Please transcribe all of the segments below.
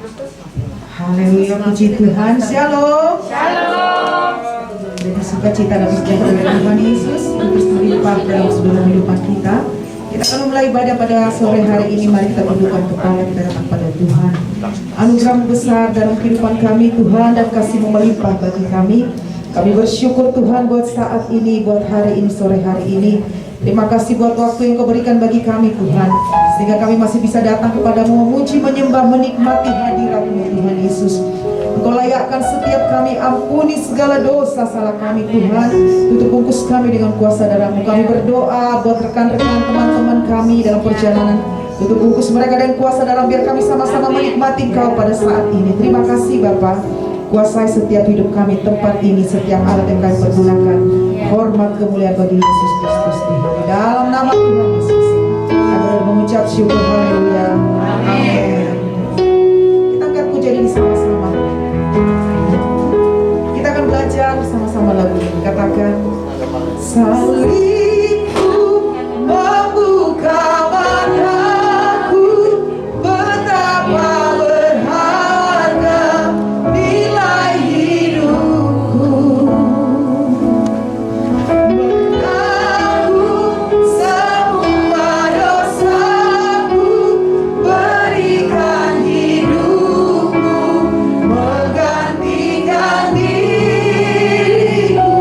Haleluya, puji Tuhan. Shalom. Shalom. Jadi sukacita dan sejahtera Tuhan Yesus yang terus melimpah dalam seluruh kehidupan kita. Kita akan mulai ibadah pada sore hari ini. Mari kita tundukkan kepala kita datang pada Tuhan. Anugerah besar dalam kehidupan kami Tuhan dan kasih-Mu melimpah bagi kami. Kami bersyukur Tuhan buat saat ini, buat hari ini, sore hari ini. Terima kasih buat waktu yang Kau berikan bagi kami Tuhan, sehingga kami masih bisa datang kepadamu, memuji, menyembah, menikmati hadirat-Mu Tuhan Yesus. Engkau layakkan setiap kami, ampuni segala dosa salah kami Tuhan. Tutup bungkus kami dengan kuasa darah-Mu. Kami berdoa buat rekan-rekan teman-teman kami dalam perjalanan. Tutup bungkus mereka dengan kuasa darah, biar kami sama-sama menikmati Kau pada saat ini. Terima kasih Bapa. Kuasai setiap hidup kami, tempat ini, setiap alat yang kami pergunakan. Hormat kemuliaan bagi Yesus Kristus Tuhan. Dalam nama Tuhan Yesus kami mengucap syukur. Haleluya. Amin. Kita angkat pujian ini sama-sama. Kita akan belajar sama-sama lagu ini. Katakan, salibku membuka mataku, betapa berharga nilai hidupku. Menanggung semua dosaku, berikan hidupku, menggantikan diriku.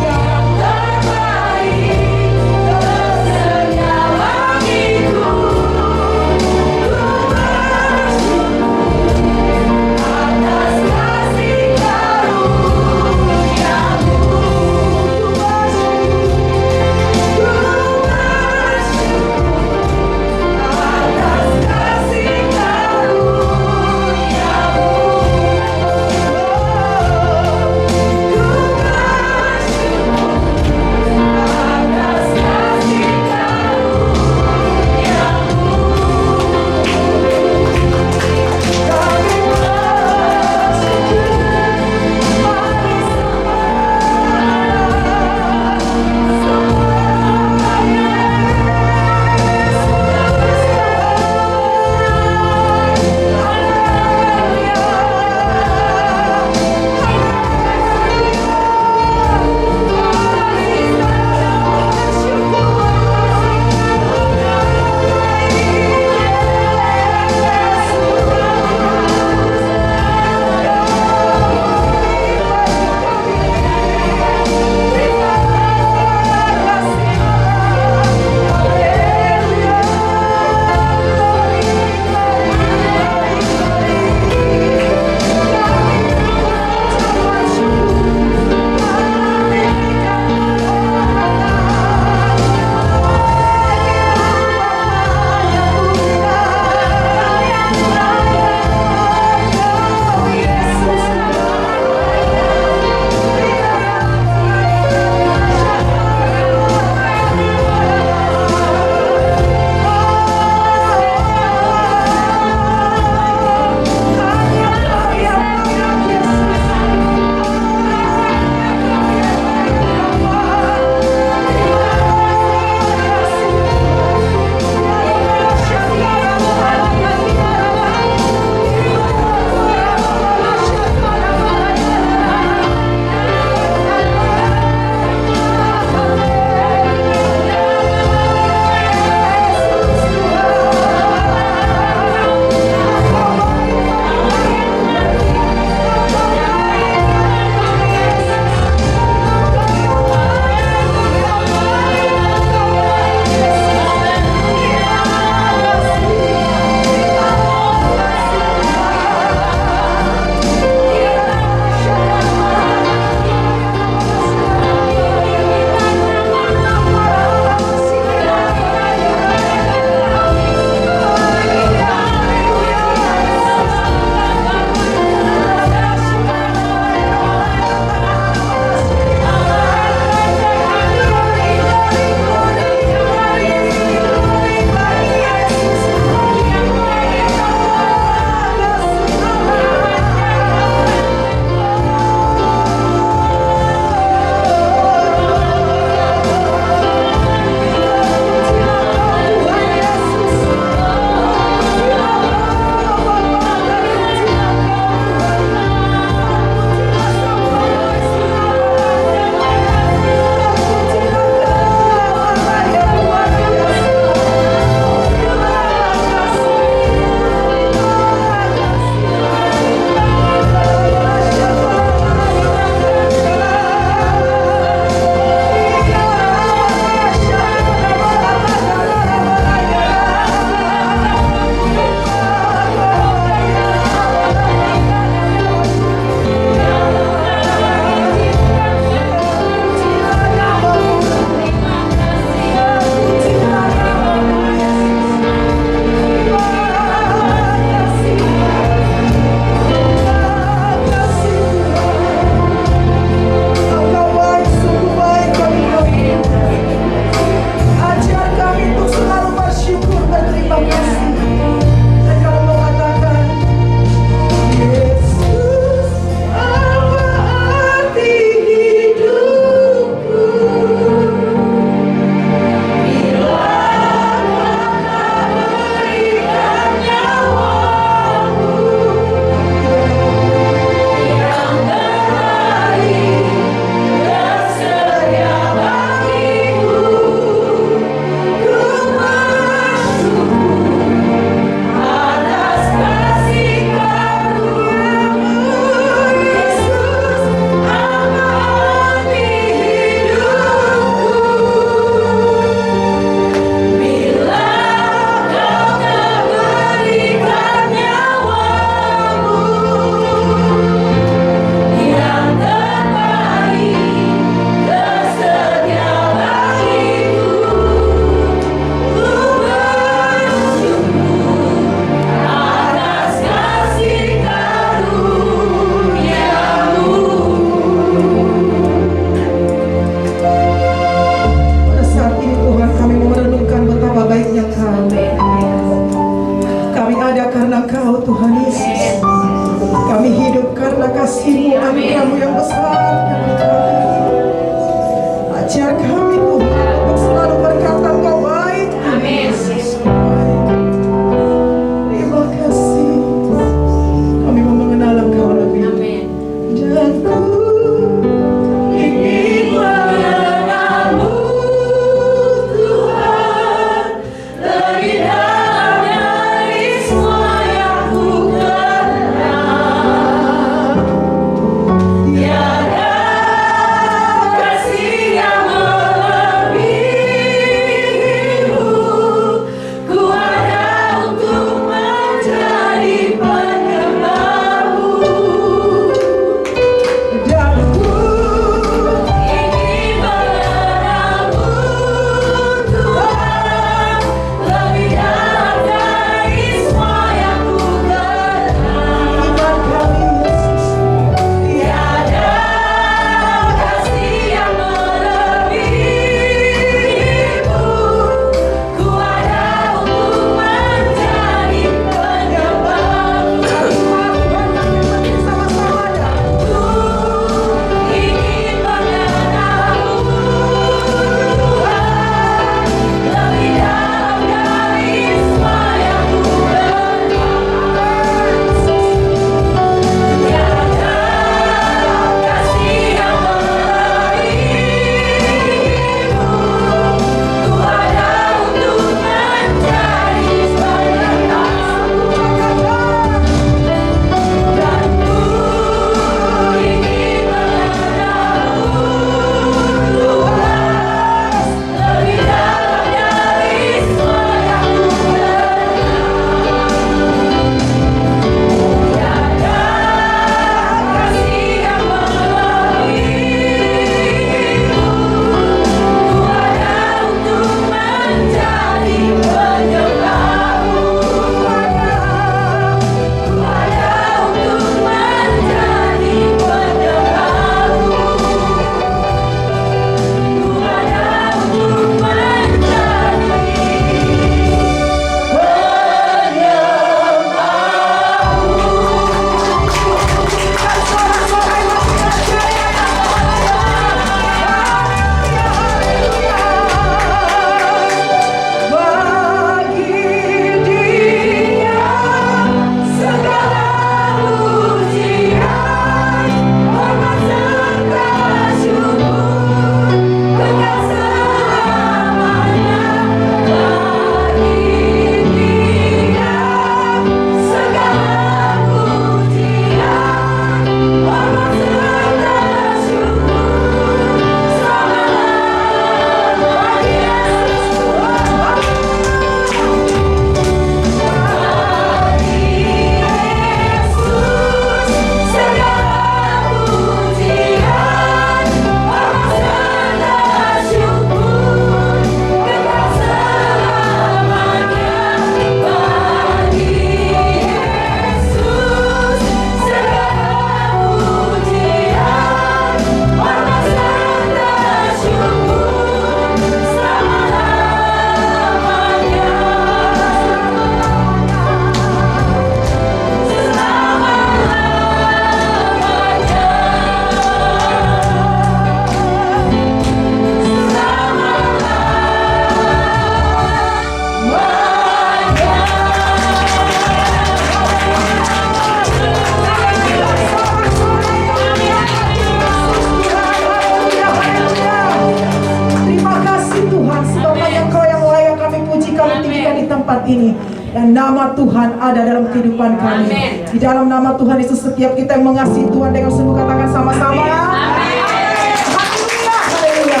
tempat ini. Dan nama Tuhan ada dalam kehidupan kami. Di dalam nama Tuhan Yesus, setiap kita yang mengasihi Tuhan dengan sungguh katakan sama-sama. Haleluya, haleluya.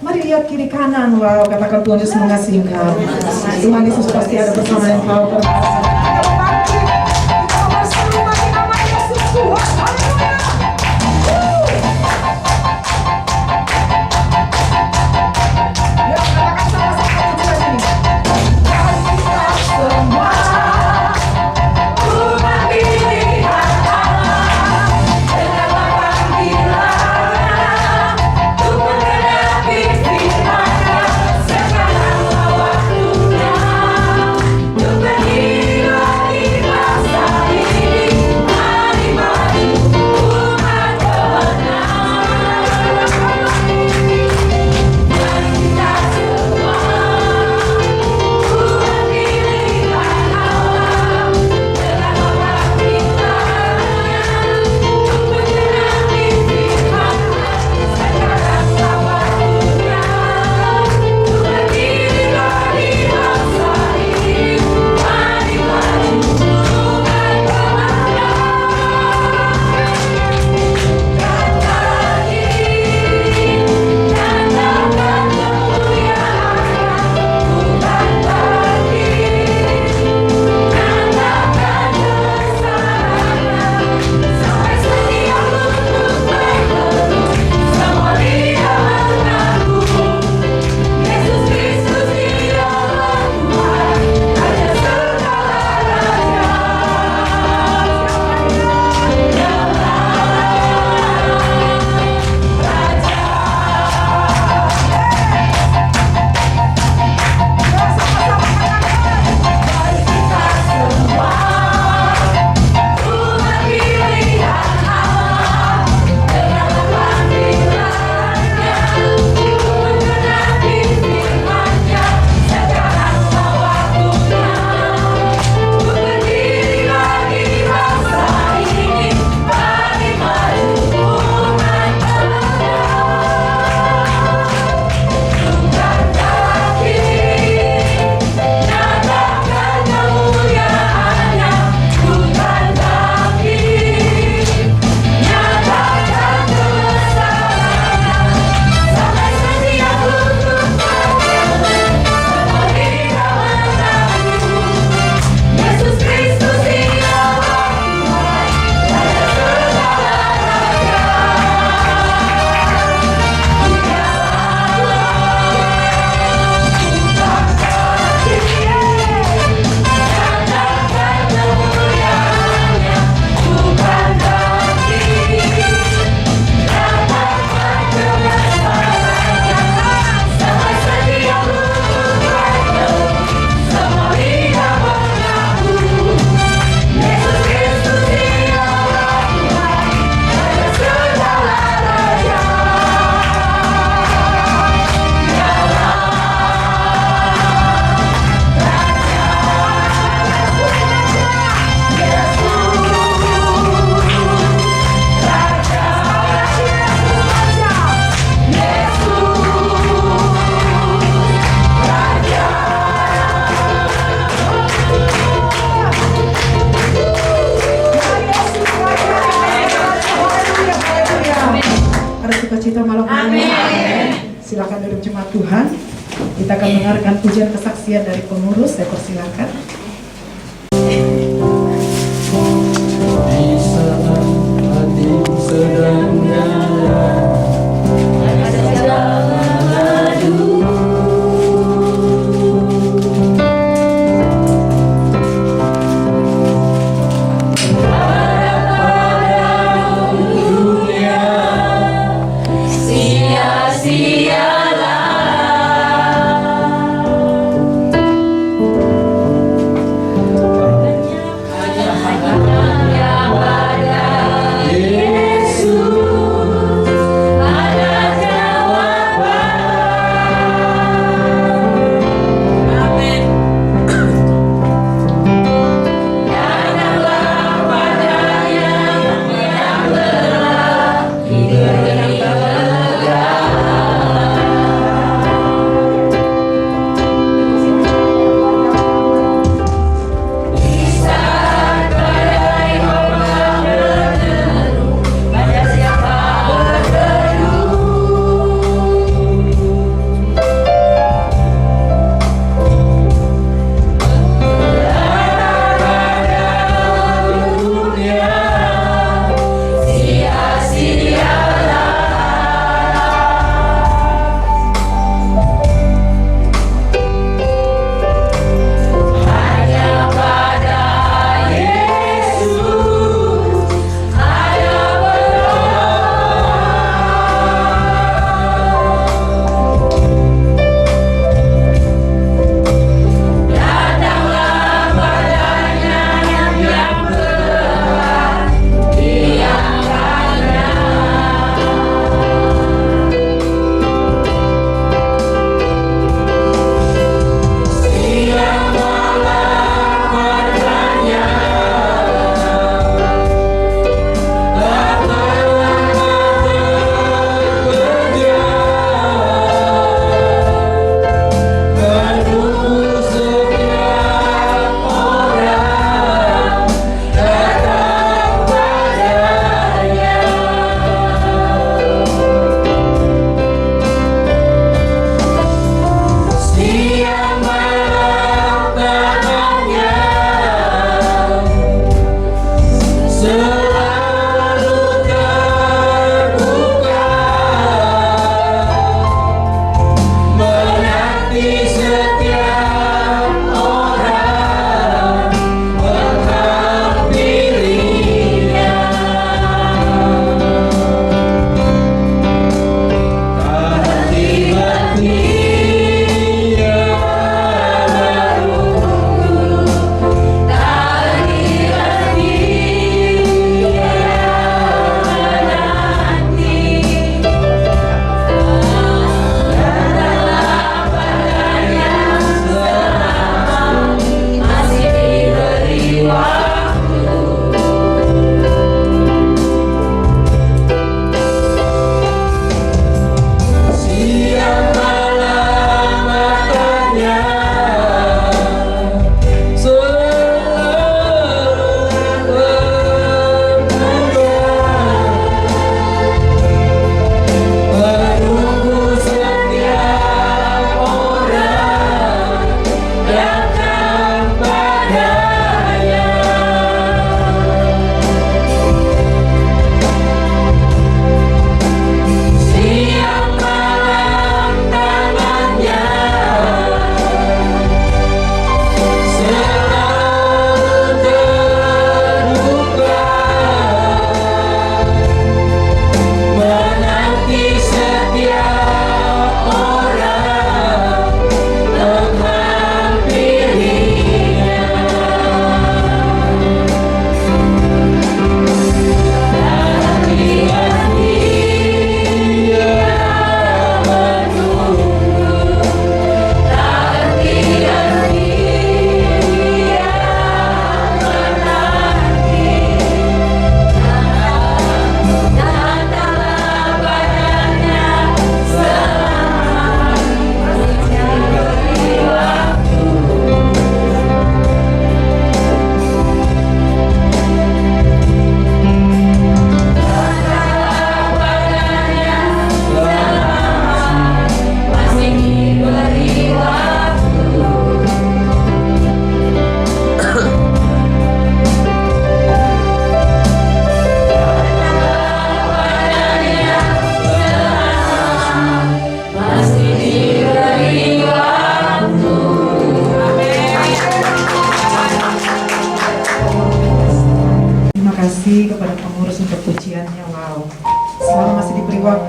Mari lihat kiri kanan, wow, katakan Tuhan Yesus mengasihi engkau. Tuhan Yesus pasti ada bersama engkau. Silakan duduk jemaat Tuhan. Kita akan mendengarkan pujian kesaksian dari pengurus. Saya persilakan. Di saat hati sedang galau, ada jalan madu. Pada dunia sia-sialah.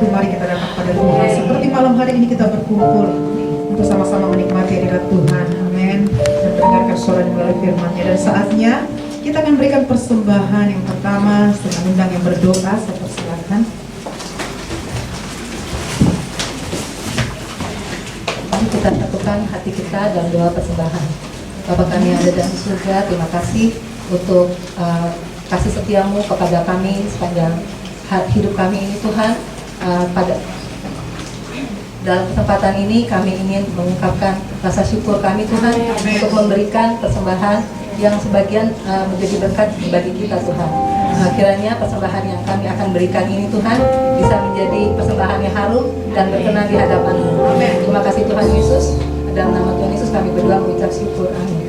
waktu mari kita datang pada Tuhan. Seperti malam hari ini kita berkumpul untuk sama-sama menikmati hadirat Tuhan. Amin. Dan mendengarkan suara melalui firman-Nya. Dan saatnya kita akan berikan persembahan yang pertama setelah undang yang berdoa. Saya persilakan. Mari kita satukan hati kita dalam doa persembahan. Bapa kami yang ada dalam surga, terima kasih untuk kasih setiamu kepada kami sepanjang hidup kami ini Tuhan. Pada dalam kesempatan ini kami ingin mengungkapkan rasa syukur kami Tuhan untuk memberikan persembahan yang sebagian menjadi berkat bagi kita Tuhan. Kiranya persembahan yang kami akan berikan ini Tuhan bisa menjadi persembahan yang harum dan berkenan di hadapan-Mu. Terima kasih Tuhan Yesus. Dalam nama Tuhan Yesus kami berdoa mengucap syukur. Amin.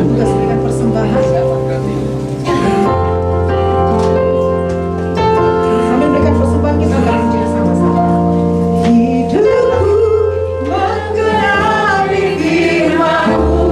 Tugas berikan persembahan. Sambil berikan persembahan kita akan menjadi sama-sama. Hidupku menggenapi firman-Mu.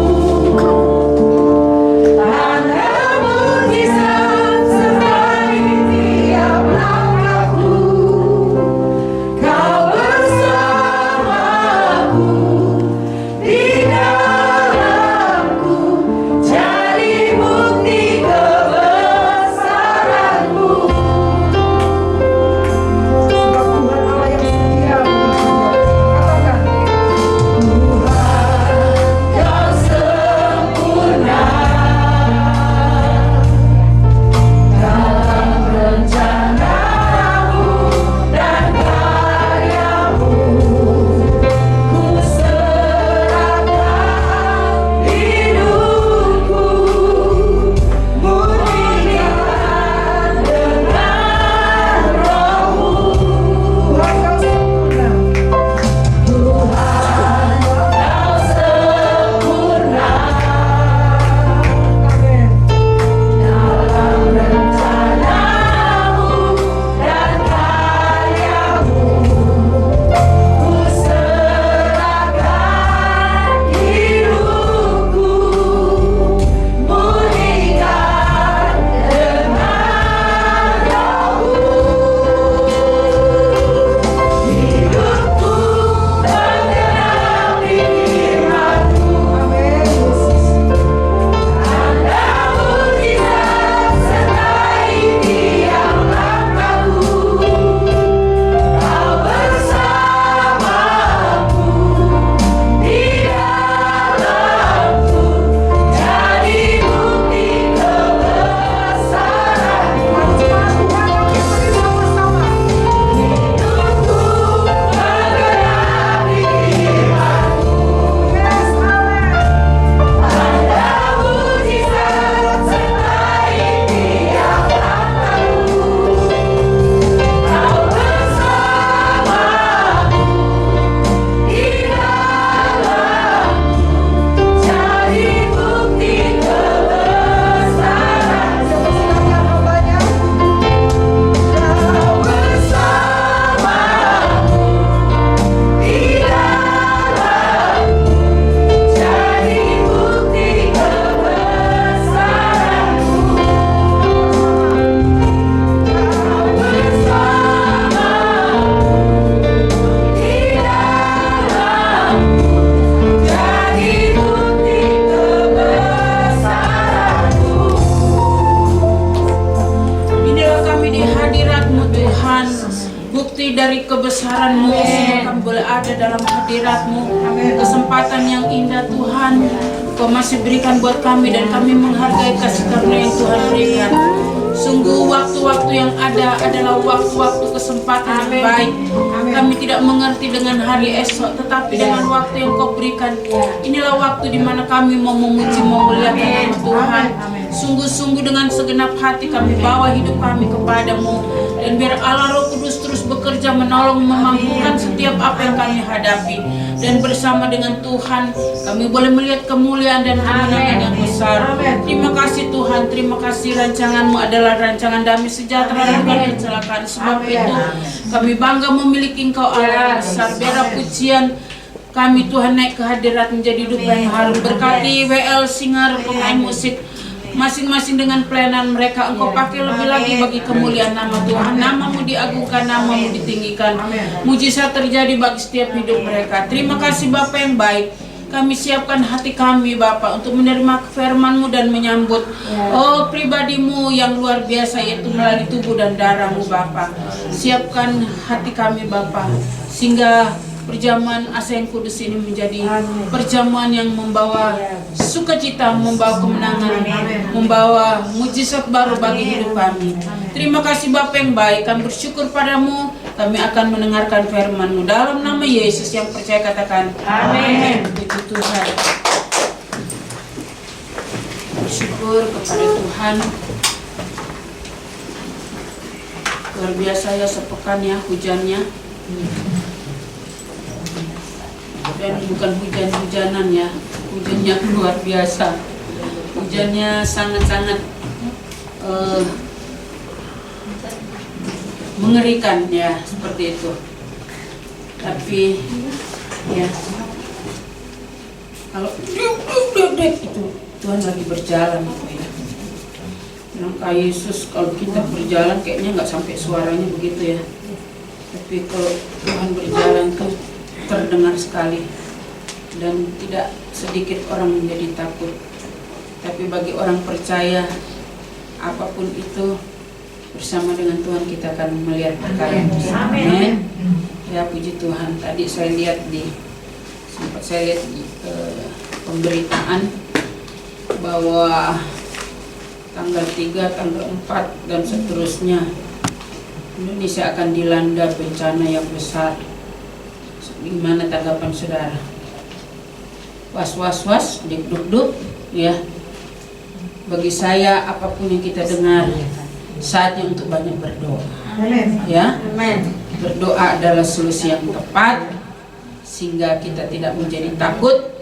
Dari kebesaran-Mu, sehingga kami boleh ada dalam hadirat-Mu. Kesempatan yang indah Tuhan Kau masih berikan buat kami, dan kami menghargai kasih karunia yang Tuhan berikan. Sungguh waktu-waktu yang ada adalah waktu-waktu kesempatan yang baik. Kami tidak mengerti dengan hari esok, tetapi dengan waktu yang Kau berikan, inilah waktu di mana kami mau memuji, memuliakan nama Tuhan. Sungguh-sungguh dengan segenap hati kami bawa hidup kami kepadamu, dan biar Allah Roh Kudus terus bekerja menolong, memampukan setiap apa yang kami hadapi. Dan bersama dengan Tuhan kami boleh melihat kemuliaan dan kemenangan yang besar. Terima kasih Tuhan, terima kasih rancangan-Mu adalah rancangan damai sejahtera dan bukan kecelakaan. Sebab itu kami bangga memiliki Engkau Allah yang besar. Biar pujian kami Tuhan naik ke hadirat menjadi duka yang harum. Berkati WL Singer, pemain musik, masing-masing dengan pelayanan mereka. Engkau pakai lebih lagi bagi kemuliaan nama Tuhan. Namamu diagungkan, namamu ditinggikan. Mujizat terjadi bagi setiap hidup mereka. Terima kasih Bapa yang baik. Kami siapkan hati kami Bapa untuk menerima firman-Mu dan menyambut pribadi-Mu yang luar biasa, yaitu melalui tubuh dan darah-Mu Bapa. Siapkan hati kami Bapa, sehingga perjamuan Asa yang Kudus ini menjadi perjamuan yang membawa sukacita, membawa kemenangan, membawa mujizat baru bagi hidup kami. Terima kasih Bapa yang baik, kami bersyukur padamu. Kami akan mendengarkan firman-Mu dalam nama Yesus yang percaya, katakan amin. Puji Tuhan. Bersyukur kepada Tuhan. Luar biasa ya sepekan ya hujannya. Dan bukan hujan-hujanan ya, hujannya luar biasa. Hujannya sangat-sangat mengerikan ya, seperti itu. Tapi ya, kalau itu Tuhan lagi berjalan gitu ya. Nangka Yesus kalau kita berjalan kayaknya nggak sampai suaranya begitu ya. Tapi kalau Tuhan berjalan tuh terdengar sekali, dan tidak sedikit orang menjadi takut. Tapi bagi orang percaya, apapun itu, bersama dengan Tuhan kita akan melihat perkara yang besar. Amin. Ya puji Tuhan. Tadi saya lihat di pemberitaan bahwa tanggal 3, tanggal 4 dan seterusnya Indonesia akan dilanda bencana yang besar. Gimana tanggapan saudara? Was, duk, ya. Bagi saya apapun yang kita dengar, saatnya untuk banyak berdoa. Ya. Berdoa adalah solusi yang tepat, sehingga kita tidak menjadi takut,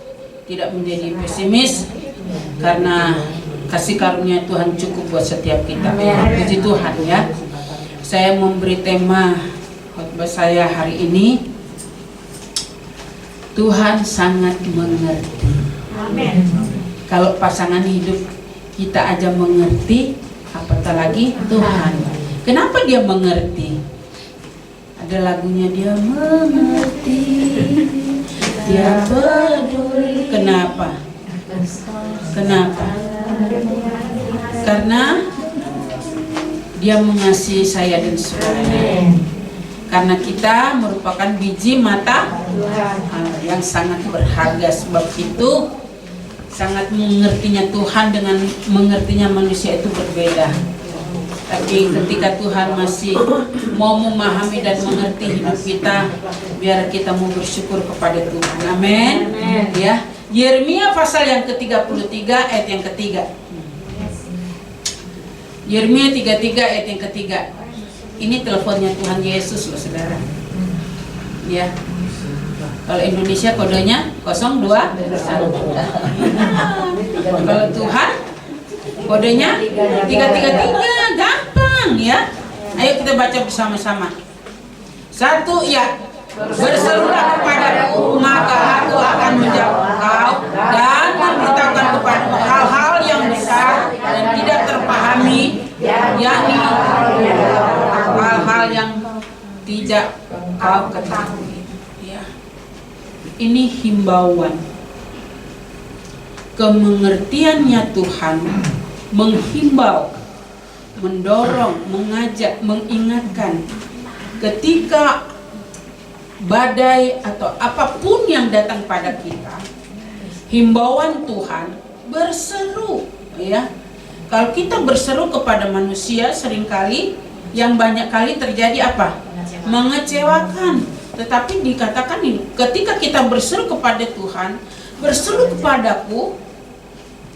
tidak menjadi pesimis, karena kasih karunia Tuhan cukup buat setiap kita. Puji Tuhan ya. Saya memberi tema khotbah saya hari ini, Tuhan sangat mengerti. Amin. Kalau pasangan hidup kita aja mengerti, apatah lagi Tuhan. Kenapa dia mengerti? Ada lagunya, dia mengerti, dia peduli. Kenapa? Karena dia mengasihi saya dan saudara. Karena kita merupakan biji mata yang sangat berharga. Sebab itu sangat mengertinya Tuhan dengan mengertinya manusia itu berbeda. Tapi ketika Tuhan masih mau memahami dan mengerti hidup kita, biar kita mau bersyukur kepada Tuhan. Amin. Ya. Yeremia pasal yang ke-33 ayat yang ketiga. Yeremia 33 ayat yang ketiga. Ini teleponnya Tuhan Yesus loh saudara. Ya. Kalau Indonesia kodenya 021. Kalau Tuhan kodenya 333. Gampang ya. Ayo kita baca bersama-sama. 1, ya. Berserulah kepadaku, maka aku akan menjawab engkau dan memberitahukan kepadamu hal-hal yang besar dan tidak terpahami, yakni hal-hal yang tidak kau ketahui. Ya. Ini himbauan. Kemengertiannya Tuhan menghimbau, mendorong, mengajak, mengingatkan ketika badai atau apapun yang datang pada kita, himbauan Tuhan berseru, ya. Kalau kita berseru kepada manusia, seringkali yang banyak kali terjadi apa? Mengecewakan. Tetapi dikatakan ini, ketika kita berseru kepada Tuhan, berseru kepadaku,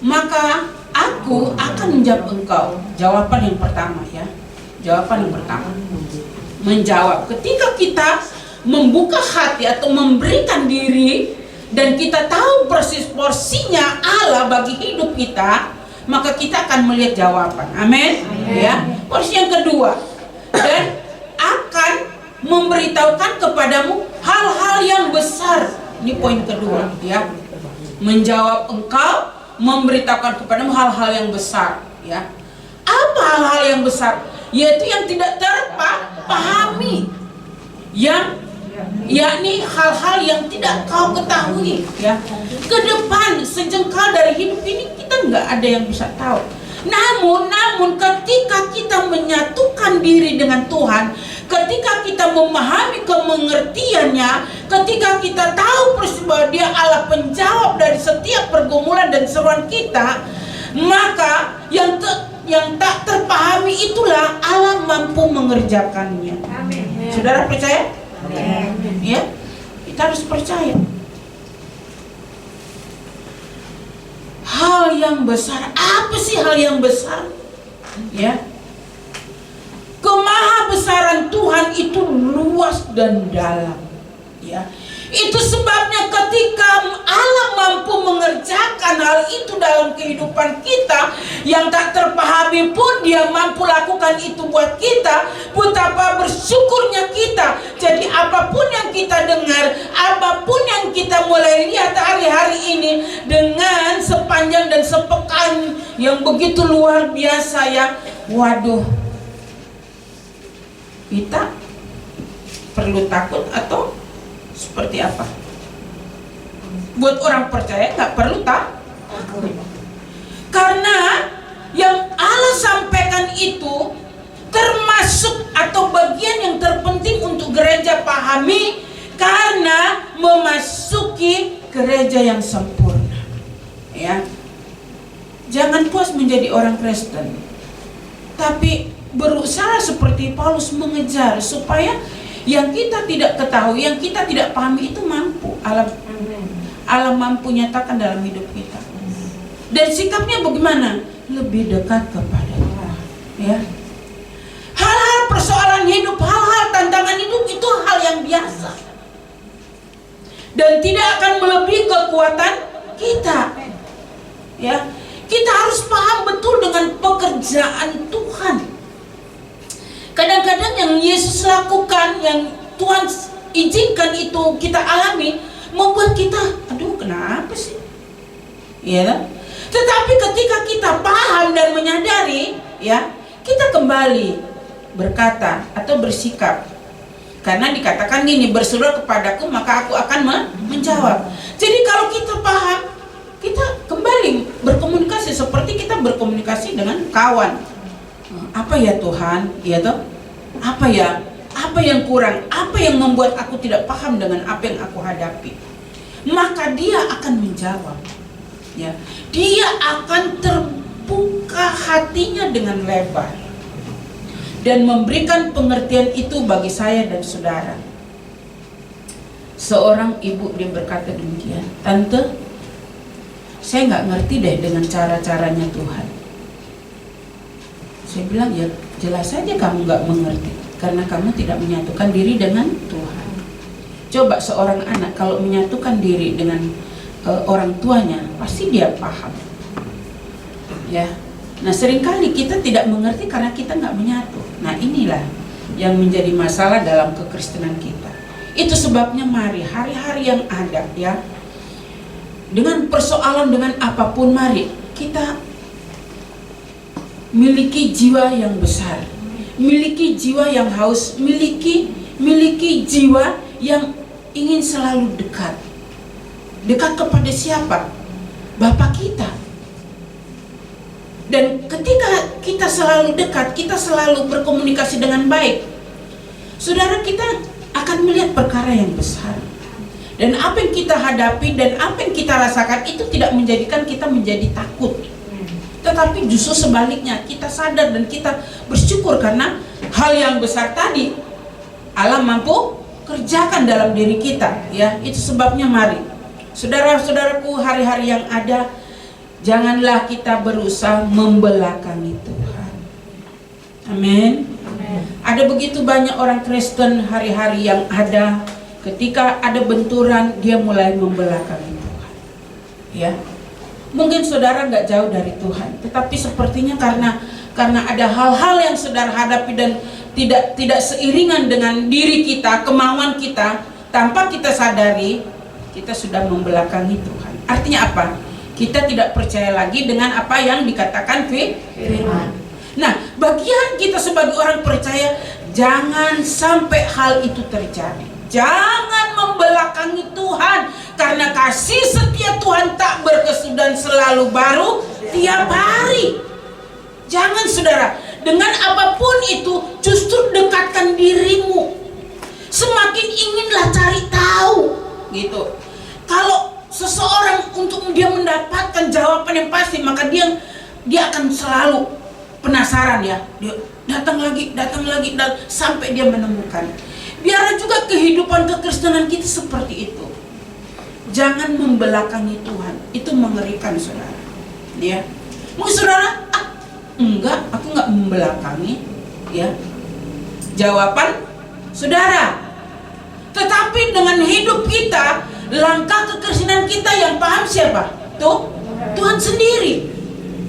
maka aku akan menjawab engkau. Jawaban yang pertama ya. Jawaban yang pertama. Menjawab. Ketika kita membuka hati atau memberikan diri dan kita tahu persis porsinya Allah bagi hidup kita, maka kita akan melihat jawaban. Amin. Ya. Porsi yang kedua, dan akan memberitahukan kepadamu hal-hal yang besar. Ini poin kedua ya. Menjawab engkau memberitakan kepadamu hal-hal yang besar, ya. Apa hal-hal yang besar? Yaitu yang tidak terpahami, yang yakni hal-hal yang tidak kau ketahui, ya. Ke depan sejengkal dari hidup ini kita nggak ada yang bisa tahu. Namun ketika kita menyatukan diri dengan Tuhan, ketika kita memahami kemengertiannya, ketika kita tahu bahwa Dia Allah penjawab dari setiap pergumulan dan seruan kita, maka yang tak terpahami itulah Allah mampu mengerjakannya. Amin. Saudara percaya? Amin. Ya, kita harus percaya. Hal yang besar, apa sih hal yang besar? Ya, kemahabesaran Tuhan itu luas dan dalam. Ya, itu sebabnya ketika Allah mampu mengerjakan hal itu dalam kehidupan kita, yang tak terpahami pun Dia mampu lakukan itu buat kita. Betapa bersyukurnya kita. Jadi apapun yang kita dengar, apapun yang kita mulai lihat hari-hari ini, dengan sepanjang dan sepekan yang begitu luar biasa, ya. Waduh, kita perlu takut atau seperti apa? Buat orang percaya nggak perlu takut, karena yang Allah sampaikan itu termasuk atau bagian yang terpenting untuk gereja pahami, karena memasuki gereja yang sempurna. Ya, jangan puas menjadi orang Kristen, tapi berusaha seperti Paulus mengejar supaya yang kita tidak ketahui, yang kita tidak pahami itu mampu Allah mampu nyatakan dalam hidup kita. Dan sikapnya bagaimana? Lebih dekat kepada Tuhan, ya. Hal-hal persoalan hidup, hal-hal tantangan hidup itu hal yang biasa dan tidak akan melebihi kekuatan kita, ya. Kita harus paham betul dengan pekerjaan Tuhan. Kadang-kadang yang Yesus lakukan, yang Tuhan izinkan itu kita alami, membuat kita, aduh kenapa sih? Ya. Tetapi ketika kita paham dan menyadari, ya, kita kembali berkata atau bersikap. Karena dikatakan gini, berseru kepadaku maka aku akan menjawab. Jadi kalau kita paham, kita kembali berkomunikasi seperti kita berkomunikasi dengan kawan. Apa ya Tuhan, ya toh? Apa ya? Apa yang kurang? Apa yang membuat aku tidak paham dengan apa yang aku hadapi? Maka Dia akan menjawab. Ya, Dia akan terbuka hatinya dengan lebar dan memberikan pengertian itu bagi saya dan saudara. Seorang ibu dia berkata demikian, "Tante, saya nggak ngerti deh dengan cara-caranya Tuhan." Saya bilang, ya jelas saja kamu nggak mengerti, karena kamu tidak menyatukan diri dengan Tuhan. Coba seorang anak kalau menyatukan diri dengan orang tuanya, pasti dia paham. Ya, nah seringkali kita tidak mengerti karena kita nggak menyatu. Nah inilah yang menjadi masalah dalam kekristenan kita. Itu sebabnya mari hari-hari yang ada, ya, dengan persoalan dengan apapun, mari kita miliki jiwa yang besar, miliki jiwa yang haus, miliki jiwa yang ingin selalu dekat. Dekat kepada siapa? Bapa kita. Dan ketika kita selalu dekat, kita selalu berkomunikasi dengan baik, saudara, kita akan melihat perkara yang besar. Dan apa yang kita hadapi dan apa yang kita rasakan itu tidak menjadikan kita menjadi takut, tetapi justru sebaliknya, kita sadar dan kita bersyukur karena hal yang besar tadi Allah mampu kerjakan dalam diri kita, ya. Itu sebabnya mari saudara-saudaraku, hari-hari yang ada, janganlah kita berusaha membelakangi Tuhan. Amin. Ada begitu banyak orang Kristen hari-hari yang ada, ketika ada benturan dia mulai membelakangi Tuhan, ya. Mungkin saudara nggak jauh dari Tuhan, tetapi sepertinya karena ada hal-hal yang saudara hadapi dan tidak seiringan dengan diri kita, kemauan kita, tanpa kita sadari, kita sudah membelakangi Tuhan. Artinya apa? Kita tidak percaya lagi dengan apa yang dikatakan firman. Nah, bagian kita sebagai orang percaya, jangan sampai hal itu terjadi. Jangan membelakangi Tuhan, karena kasih setia Tuhan tak berkesudahan, selalu baru tiap hari. Jangan saudara, dengan apapun itu justru dekatkan dirimu. Semakin inginlah cari tahu gitu. Kalau seseorang untuk dia mendapatkan jawaban yang pasti, maka dia akan selalu penasaran ya. Dia datang lagi dan sampai dia menemukan. Biar juga kehidupan kekristenan kita seperti itu. Jangan membelakangi Tuhan. Itu mengerikan saudara. Ya. Mungkin saudara, enggak, aku enggak membelakangi. Ya. Jawaban saudara. Tetapi dengan hidup kita, langkah kekristenan kita yang paham siapa? Tuhan sendiri.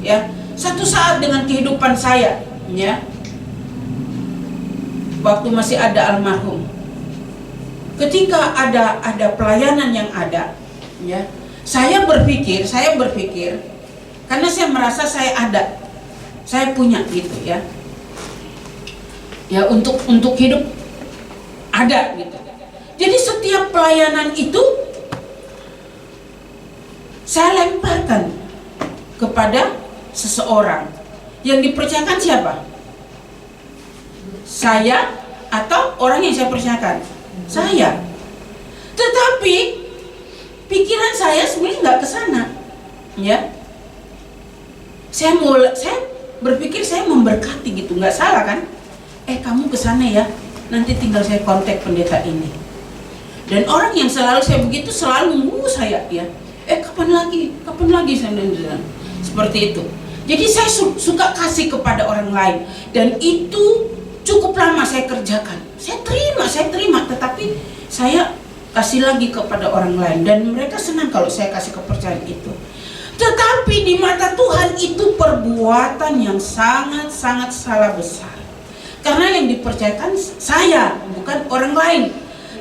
Ya. Satu saat dengan kehidupan saya, ya. Waktu masih ada almarhum, ketika ada pelayanan yang ada, ya, saya berpikir, karena saya merasa saya punya gitu ya, untuk hidup ada gitu. Jadi setiap pelayanan itu saya lemparkan kepada seseorang yang dipercayakan siapa? Saya atau orang yang saya percayakan? Saya. Tetapi pikiran saya sebenarnya nggak ke sana, ya. Saya berpikir saya memberkati gitu, nggak salah kan? Kamu ke sana ya, nanti tinggal saya kontak pendeta ini. Dan orang yang selalu saya begitu selalu nunggu saya ya. Kapan lagi saya seperti itu. Jadi saya suka kasih kepada orang lain, dan itu cukup lama saya kerjakan. Saya terima, tetapi saya kasih lagi kepada orang lain, dan mereka senang kalau saya kasih kepercayaan itu. Tetapi di mata Tuhan itu perbuatan yang sangat-sangat salah besar. Karena yang dipercayakan saya, bukan orang lain.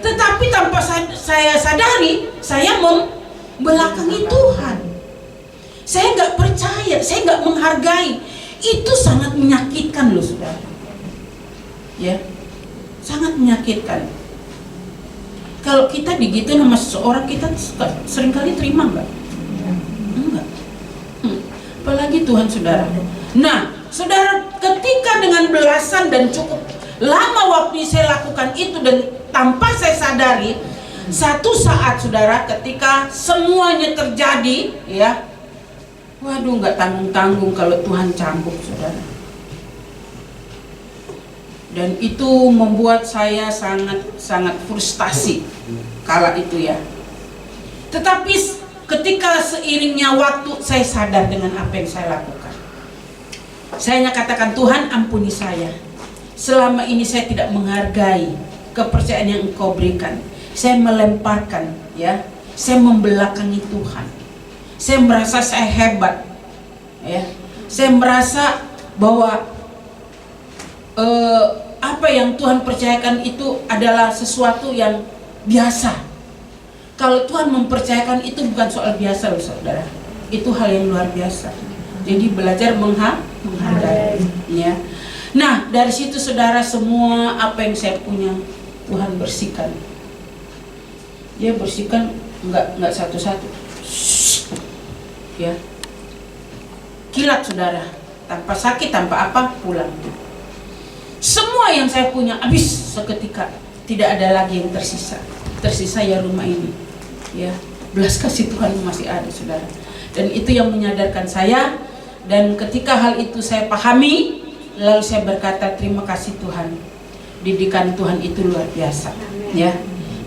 Tetapi tanpa saya sadari, saya membelakangi Tuhan. Saya nggak percaya, saya nggak menghargai. Itu sangat menyakitkan loh saudara. Ya, sangat menyakitkan. Kalau kita digituin sama seseorang, kita seringkali terima nggak? Enggak. Apalagi Tuhan saudara. Nah, saudara, ketika dengan belasan dan cukup lama waktu saya lakukan itu, dan tanpa saya sadari, satu saat saudara, ketika semuanya terjadi, ya, waduh, nggak tanggung-tanggung kalau Tuhan cambuk saudara. Dan itu membuat saya sangat frustasi kala itu ya. Tetapi ketika seiringnya waktu, saya sadar dengan apa yang saya lakukan. Saya katakan, Tuhan ampuni saya. Selama ini saya tidak menghargai kepercayaan yang Engkau berikan. Saya melemparkan, ya. Saya membelakangi Tuhan. Saya merasa saya hebat, ya. Saya merasa bahwa apa yang Tuhan percayakan itu adalah sesuatu yang biasa. Kalau Tuhan mempercayakan itu bukan soal biasa loh saudara. Itu hal yang luar biasa. Jadi belajar menghargai, ya. Nah, dari situ saudara, semua apa yang saya punya Tuhan bersihkan. Dia bersihkan enggak satu-satu. Ya. Kilat saudara, tanpa sakit, tanpa apa, pulang. Semua yang saya punya habis seketika, tidak ada lagi yang tersisa. Tersisa ya rumah ini, ya. Belas kasih Tuhan masih ada saudara. Dan itu yang menyadarkan saya. Dan ketika hal itu saya pahami, lalu saya berkata, terima kasih Tuhan. Didikan Tuhan itu luar biasa, ya.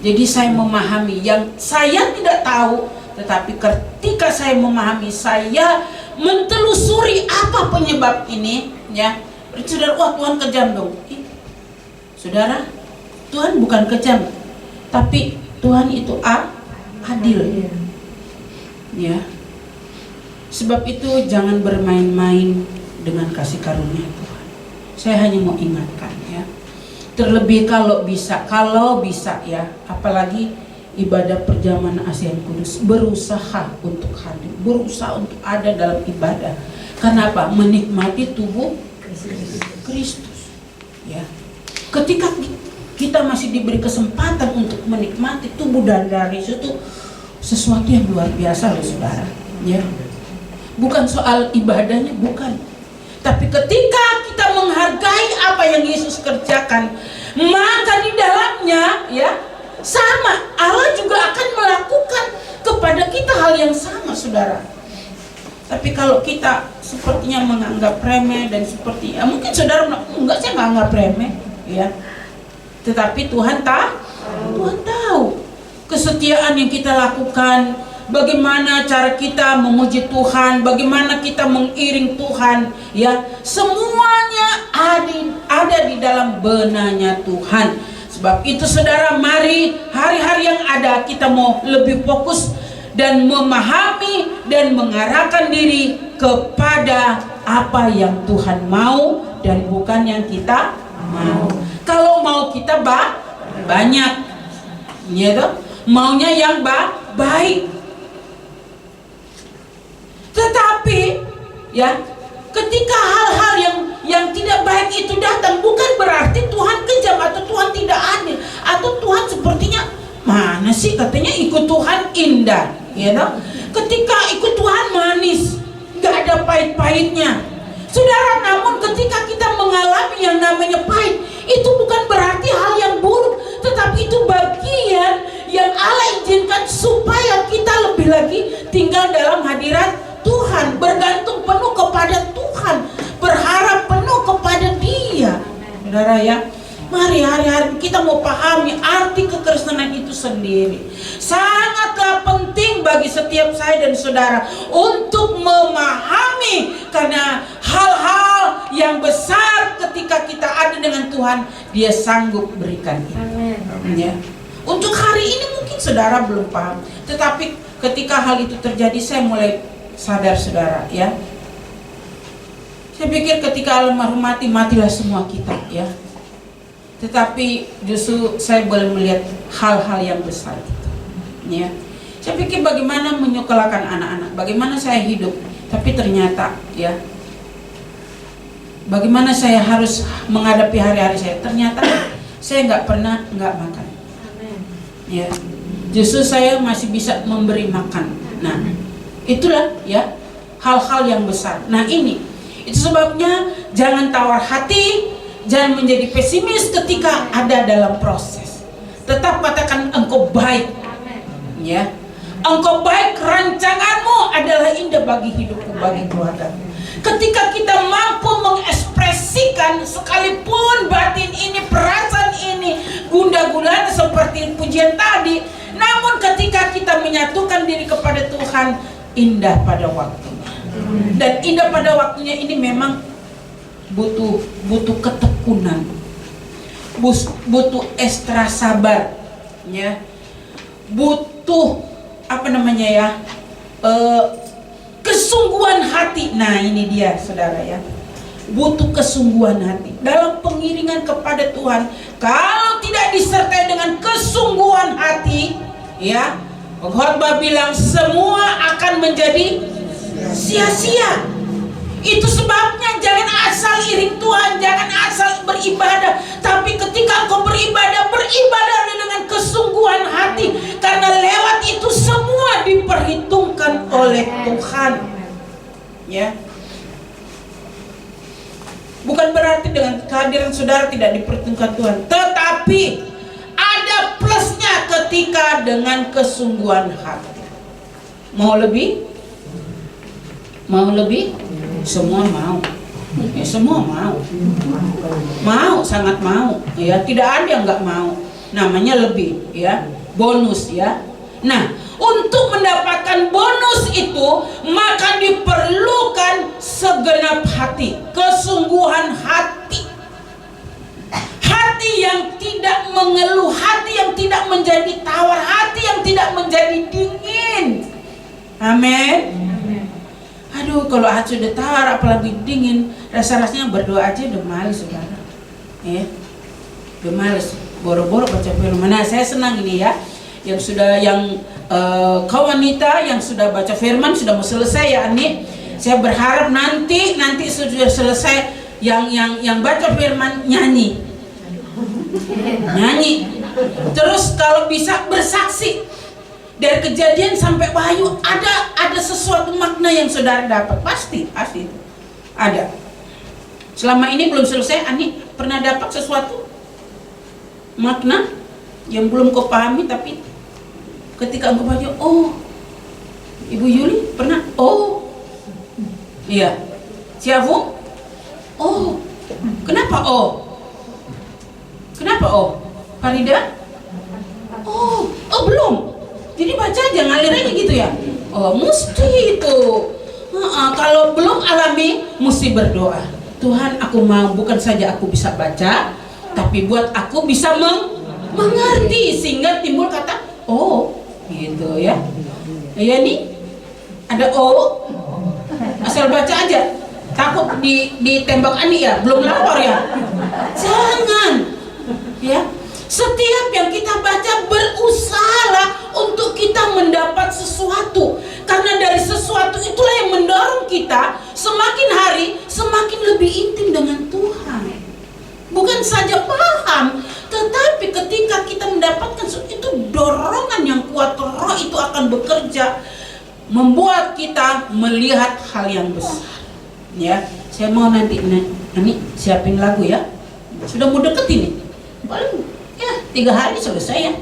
Jadi saya memahami yang saya tidak tahu, tetapi ketika saya memahami, saya mentelusuri apa penyebab ini, ya. Saudara, wah Tuhan kejam dong. Saudara, Tuhan bukan kejam, tapi Tuhan itu adil, ya. Sebab itu jangan bermain-main dengan kasih karunia Tuhan. Saya hanya mau ingatkan, ya. Terlebih kalau bisa ya, apalagi ibadah perjamuan ASEAN Kudus, berusaha untuk hadir, berusaha untuk ada dalam ibadah. Kenapa? Menikmati tubuh Kristus. Ya. Ketika kita masih diberi kesempatan untuk menikmati tubuh dan darah Yesus, itu sesuatu yang luar biasa loh saudara. Ya. Bukan soal ibadahnya, bukan. Tapi ketika kita menghargai apa yang Yesus kerjakan, maka di dalamnya ya sama, Allah juga akan melakukan kepada kita hal yang sama saudara. Tapi kalau kita sepertinya menganggap remeh dan seperti mungkin saudara enggak, saya nggak anggap remeh ya. Tetapi Tuhan tahu kesetiaan yang kita lakukan, bagaimana cara kita memuji Tuhan, bagaimana kita mengiring Tuhan, ya semuanya ada di dalam benahnya Tuhan. Sebab itu saudara, mari hari-hari yang ada kita mau lebih fokus dan memahami dan mengarahkan diri kepada apa yang Tuhan mau dan bukan yang kita mau. Kalau mau kita banyak, ya toh? Maunya yang baik. Tetapi ya ketika hal-hal yang tidak baik itu datang, bukan berarti Tuhan kejam atau Tuhan tidak adil atau Tuhan sepertinya mana sih katanya ikut Tuhan indah, ya toh? Ketika ikut Tuhan manis, gak ada pahit-pahitnya. Saudara, namun ketika kita mengalami yang namanya pahit, itu bukan berarti hal yang buruk, tetapi itu bagian yang Allah izinkan supaya kita lebih lagi tinggal dalam hadirat Tuhan, bergantung penuh kepada Tuhan, berharap penuh kepada Dia. Saudara ya, mari hari-hari kita mau pahami arti kekristenan itu sendiri. Sangatlah penting bagi setiap saya dan saudara untuk memahami, karena hal-hal yang besar ketika kita ada dengan Tuhan, Dia sanggup berikan itu. Ya. Untuk hari ini mungkin saudara belum paham, tetapi ketika hal itu terjadi saya mulai sadar saudara ya. Saya pikir ketika almarhum matilah semua kita ya. Tetapi justru saya boleh melihat hal-hal yang besar gitu. Ya. Saya pikir bagaimana menyekolakan anak-anak, bagaimana saya hidup, tapi ternyata ya bagaimana saya harus menghadapi hari-hari saya, ternyata saya nggak pernah nggak makan. Ya, justru saya masih bisa memberi makan. Nah, itulah ya hal-hal yang besar. Nah itu sebabnya jangan tawar hati, jangan menjadi pesimis ketika ada dalam proses. Tetap katakan engkau baik. Ya, engkau baik, rancanganmu adalah indah bagi hidupku, bagi keluarga. Ketika kita mampu mengekspresikan sekalipun batin ini, perasaan ini gundah gulana seperti pujian tadi, namun ketika kita menyatukan diri kepada Tuhan, indah pada waktunya. Dan indah pada waktunya ini memang butuh ketekunan, butuh ekstra sabar, ya, butuh kesungguhan hati. Nah ini dia saudara ya, butuh kesungguhan hati dalam pengiringan kepada Tuhan. Kalau tidak disertai dengan kesungguhan hati, ya, pengkhotbah bilang semua akan menjadi sia-sia. Itu sebabnya jangan asal iring Tuhan, jangan asal beribadah, tapi ketika engkau beribadah dengan kesungguhan hati, karena lewat itu semua diperhitungkan oleh Tuhan. Ya. Bukan berarti dengan kehadiran saudara tidak diperhitungkan Tuhan, tetapi ada plusnya ketika dengan kesungguhan hati. Mau lebih? Semua mau. Ya, semua mau, sangat mau. Ya, tidak ada yang nggak mau. Namanya lebih, ya, bonus, ya. Nah, untuk mendapatkan bonus itu maka diperlukan segenap hati, kesungguhan hati, hati yang tidak mengeluh, hati yang tidak menjadi tawar, hati yang tidak menjadi dingin. Amin. Aduh, kalau hati sudah tawar apalagi dingin, rasa-rasanya berdoa aja udah males saudara. Ya, udah males, boro-boro baca firman. Nah, saya senang ini ya. kaum wanita yang sudah baca firman sudah mau selesai ya Ani. Saya berharap nanti sudah selesai yang baca firman nyanyi. Terus kalau bisa bersaksi dari kejadian sampai Wahyu, ada sesuatu makna yang saudara dapat, pasti itu ada. Selama ini belum selesai, Ani pernah dapat sesuatu makna yang belum kau pahami, tapi ketika engkau baca, oh, Ibu Yuli pernah, oh, iya, Siafu, oh, kenapa oh? Farida, oh belum. Jadi baca aja, ngalir aja gitu ya. Oh, mesti itu. Kalau belum alami, mesti berdoa. Tuhan, aku mau bukan saja aku bisa baca, tapi buat aku bisa mengerti, sehingga timbul kata oh, gitu ya. Ya nih, ada oh, asal baca aja. Takut ditembak Ani ya, belum lapor ya. Jangan, ya. Setiap yang kita baca berusahalah untuk kita mendapat sesuatu, karena dari sesuatu itulah yang mendorong kita semakin hari semakin lebih intim dengan Tuhan. Bukan saja paham, tetapi ketika kita mendapatkan itu dorongan yang kuat, roh itu akan bekerja membuat kita melihat hal yang besar. Ya, saya mau nanti siapin lagu ya. Sudah mau deket ini, paling ya 3 hari selesai ya.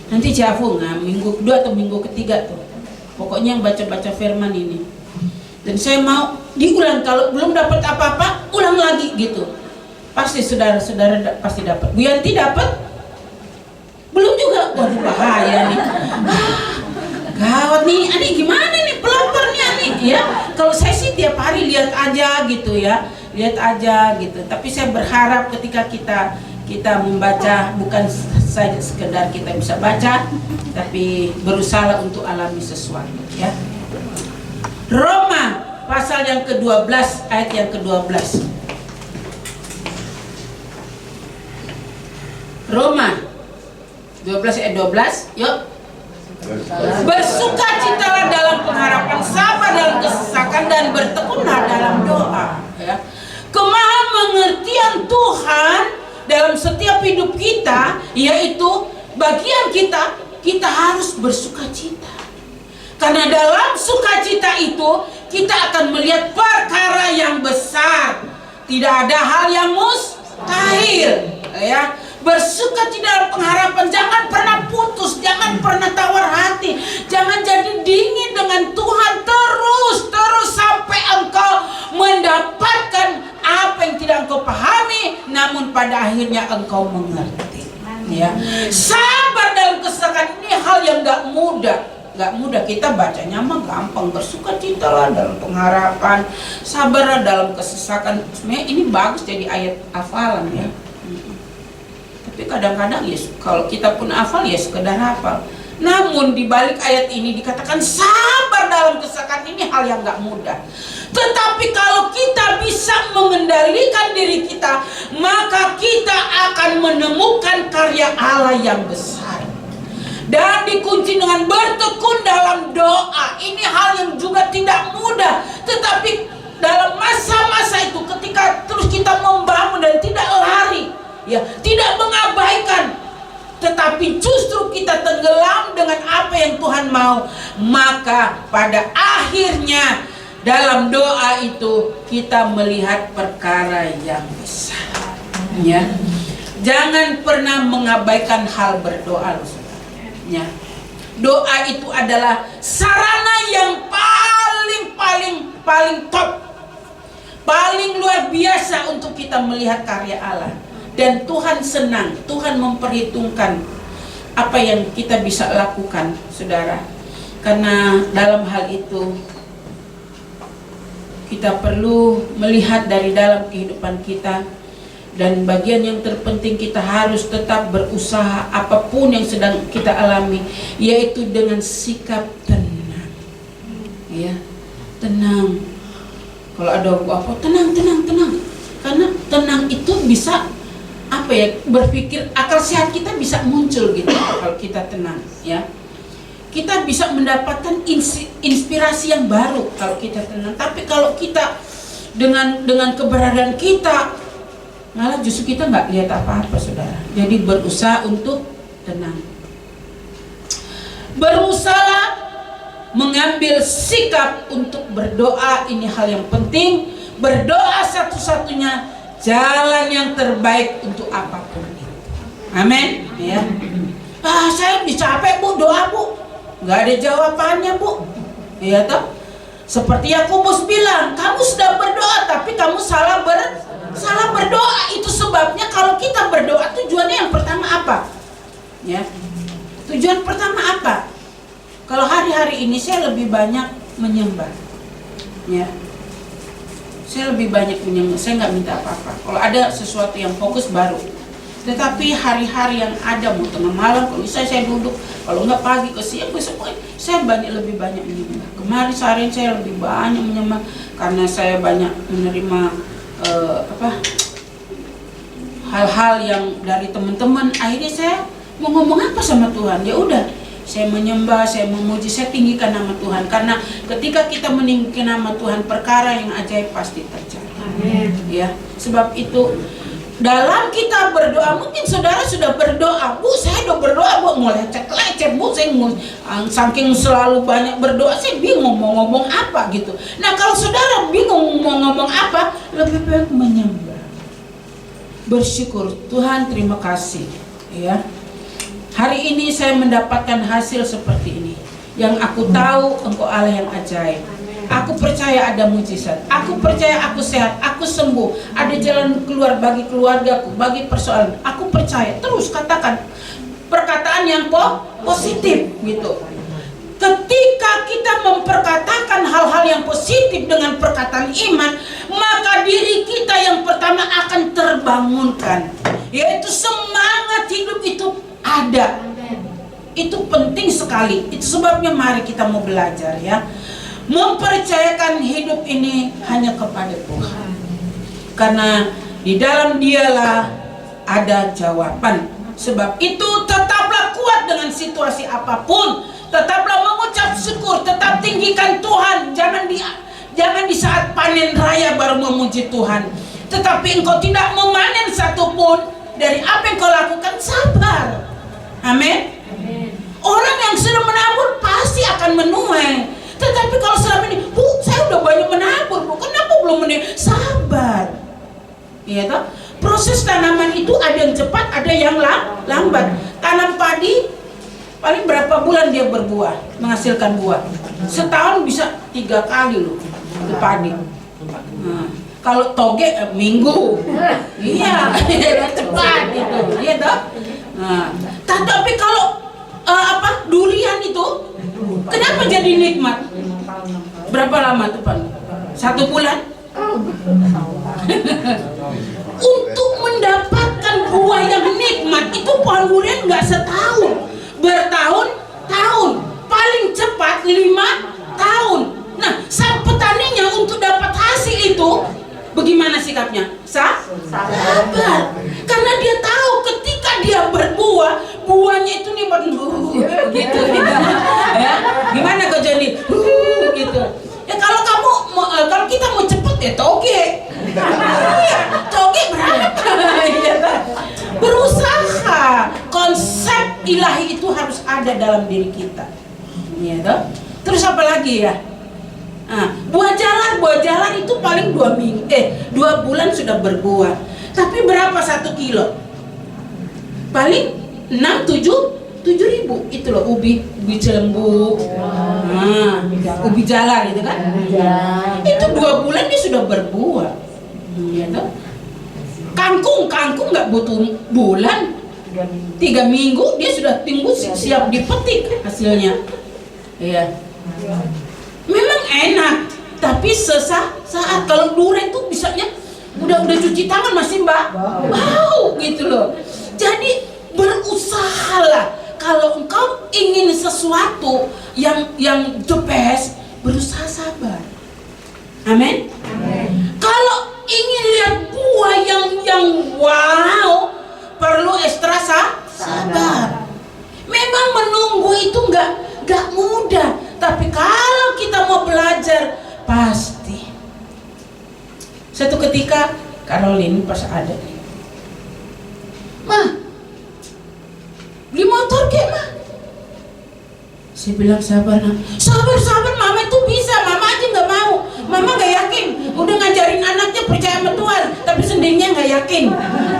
Nanti Ciafu minggu kedua atau minggu ketiga tuh, pokoknya yang baca-baca firman ini. Dan saya mau diulang, kalau belum dapat apa-apa ulang lagi gitu. Pasti saudara-saudara pasti dapat. Bu Yanti dapat? Belum juga. Waduh, bahaya nih. Gawat nih, Ani gimana nih pelopornya nih ya. Kalau saya sih tiap hari lihat aja gitu ya, tapi saya berharap ketika kita membaca, bukan saja sekedar kita bisa baca, tapi berusaha untuk alami sesuatu ya. Roma pasal yang ke-12 ayat yang ke-12. Roma 12 ayat 12, yuk. Bersukacitalah dalam pengharapan, sabar dalam kesesakan, dan bertekunlah dalam doa ya. Kemahamengertian Tuhan dalam setiap hidup kita, yaitu bagian kita harus bersukacita. Karena dalam sukacita itu kita akan melihat perkara yang besar. Tidak ada hal yang mustahil ya. Bersukacita dalam pengharapan, jangan pernah putus, jangan pernah tawar hati, jangan jadi dingin dengan Tuhan, terus sampai engkau mendapatkan apa yang tidak engkau pahami, namun pada akhirnya engkau mengerti ya. Sabar dalam kesesakan ini hal yang gak mudah. Kita bacanya mah gampang, bersukacitalah dalam pengharapan, sabarlah dalam kesesakan. Sebenarnya ini bagus jadi ayat hafalan ya. Tapi kadang-kadang ya kalau kita pun hafal ya sekedar hafal. Namun di balik ayat ini dikatakan sabar dalam kesesakan ini hal yang gak mudah. Tetapi kalau kita bisa mengendalikan diri kita, maka kita akan menemukan karya Allah yang besar. Dan dikunci dengan bertekun dalam doa. Ini hal yang juga tidak mudah. Tetapi dalam masa-masa itu ketika terus kita membangun dan tidak lari ya, tidak mengabaikan, tetapi justru kita tenggelam dengan apa yang Tuhan mau, maka pada akhirnya dalam doa itu kita melihat perkara yang besar ya. Jangan pernah mengabaikan hal berdoa ya. Doa itu adalah sarana yang paling top, paling luar biasa untuk kita melihat karya Allah. Dan Tuhan senang, Tuhan memperhitungkan apa yang kita bisa lakukan, saudara. Karena dalam hal itu kita perlu melihat dari dalam kehidupan kita. Dan bagian yang terpenting, kita harus tetap berusaha apapun yang sedang kita alami, yaitu dengan sikap tenang ya. Tenang. Kalau ada apa, tenang. Karena tenang itu bisa apa ya, berpikir, akal sehat kita bisa muncul gitu kalau kita tenang ya. Kita bisa mendapatkan inspirasi yang baru kalau kita tenang. Tapi kalau kita dengan keberadaan kita, malah justru kita nggak lihat apa-apa, saudara. Jadi berusaha untuk tenang. Berusaha mengambil sikap untuk berdoa, ini hal yang penting. Berdoa satu-satunya jalan yang terbaik untuk apapun itu. Amin. Ya. Saya capek Bu, doa Bu, nggak ada jawabannya Bu. Iya toh. Seperti Yakobus bilang, kamu sudah berdoa tapi kamu salah berdoa. Itu sebabnya kalau kita berdoa, tujuannya yang pertama apa? Ya. Tujuan pertama apa? Kalau hari-hari ini saya lebih banyak menyembah. Ya. Saya lebih banyak menyembah, saya nggak minta apa-apa. Kalau ada sesuatu yang fokus baru. Tetapi hari-hari yang ada, mau tengah malam, kalau misalnya saya duduk, kalau nggak pagi ke siang, saya lebih banyak menyembah. Kemarin seharian saya lebih banyak menyembah karena saya banyak menerima hal-hal yang dari teman-teman. Akhirnya saya mau ngomong apa sama Tuhan? Ya udah, saya menyembah, saya memuji, saya tinggikan nama Tuhan. Karena ketika kita meninggikan nama Tuhan, perkara yang ajaib pasti terjadi. Amin. Ya, sebab itu dalam kita berdoa, mungkin saudara sudah berdoa, Bu, saya udah berdoa, Bu, mau lecet-lecet, Bu, saya saking selalu banyak berdoa, saya bingung mau ngomong apa gitu. Nah, kalau saudara bingung mau ngomong apa, lebih baik menyembah, bersyukur, Tuhan terima kasih, ya. Hari ini saya mendapatkan hasil seperti ini. Yang aku tahu Engkau Allah yang ajaib. Aku percaya ada mujizat. Aku percaya aku sehat, aku sembuh. Ada jalan keluar bagi keluargaku, bagi persoalan. Aku percaya. Terus katakan perkataan yang positif gitu. Ketika kita memperkatakan hal-hal yang positif dengan perkataan iman, maka diri kita yang pertama akan terbangunkan, yaitu semangat hidup itu ada. Itu penting sekali. Itu sebabnya mari kita mau belajar ya, mempercayakan hidup ini hanya kepada Tuhan. Karena di dalam Dialah ada jawaban. Sebab itu tetaplah kuat dengan situasi apapun. Tetaplah mengucap syukur, tetap tinggikan Tuhan. Jangan di saat panen raya baru memuji Tuhan. Tetapi engkau tidak memanen satupun dari apa yang kau lakukan, sabar. Amin. Orang yang sudah menabur pasti akan menuai. Tetapi kalau selama ini, Bu, saya udah banyak menabur, Bu, kenapa belum menuai? Sabar. Iya toh? Proses tanaman itu ada yang cepat, ada yang lambat. Tanam padi paling berapa bulan dia berbuah, menghasilkan buah. Setahun bisa 3 kali loh itu padi. Nah, kalau toge minggu. Iya, cepat itu. Iya toh? Nah, tapi kalau durian itu kenapa jadi nikmat? Berapa lama tuh Pak? 1 bulan? Untuk mendapatkan buah yang nikmat itu pohon durian nggak setahun, bertahun-tahun, paling cepat 5 tahun. Nah, sang petaninya untuk dapat hasil itu bagaimana sikapnya? Sabar. Karena dia tahu ketika dia berbuah, buahnya itu nikmat gitu. Ya, gimana kau jadi gitu? Ya kalau kita mau cepet ya toge. Ya, toge berapa? Berusaha. Konsep ilahi itu harus ada dalam diri kita. Ya, toh? Terus apa lagi ya? Nah, buah jalan itu paling 2 bulan sudah berbuah. Tapi berapa 1 kilo? Paling 6-7 ribu. Itu loh ubi Cilembu. Nah, ubi jalar itu kan? Itu 2 bulan dia sudah berbuah. Ya toh? Kangkung nggak butuh bulan, 3 minggu dia sudah tumbuh siap dipetik hasilnya. Iya. Memang enak, tapi saat kalau durian tuh bisanya udah cuci tangan masih bau gitu loh. Jadi berusahalah, kalau engkau ingin sesuatu yang the best, berusaha sabar. Amin. Kalau ingin lihat buah yang wow, ketika Caroline pas ada, "Ma, beli motor kek, Ma?" Saya bilang, "Sabar nak." Sabar mama itu bisa, mama aja nggak mau. Mama nggak yakin, udah ngajarin anaknya percaya sama Tuhan, tapi sendirinya nggak yakin.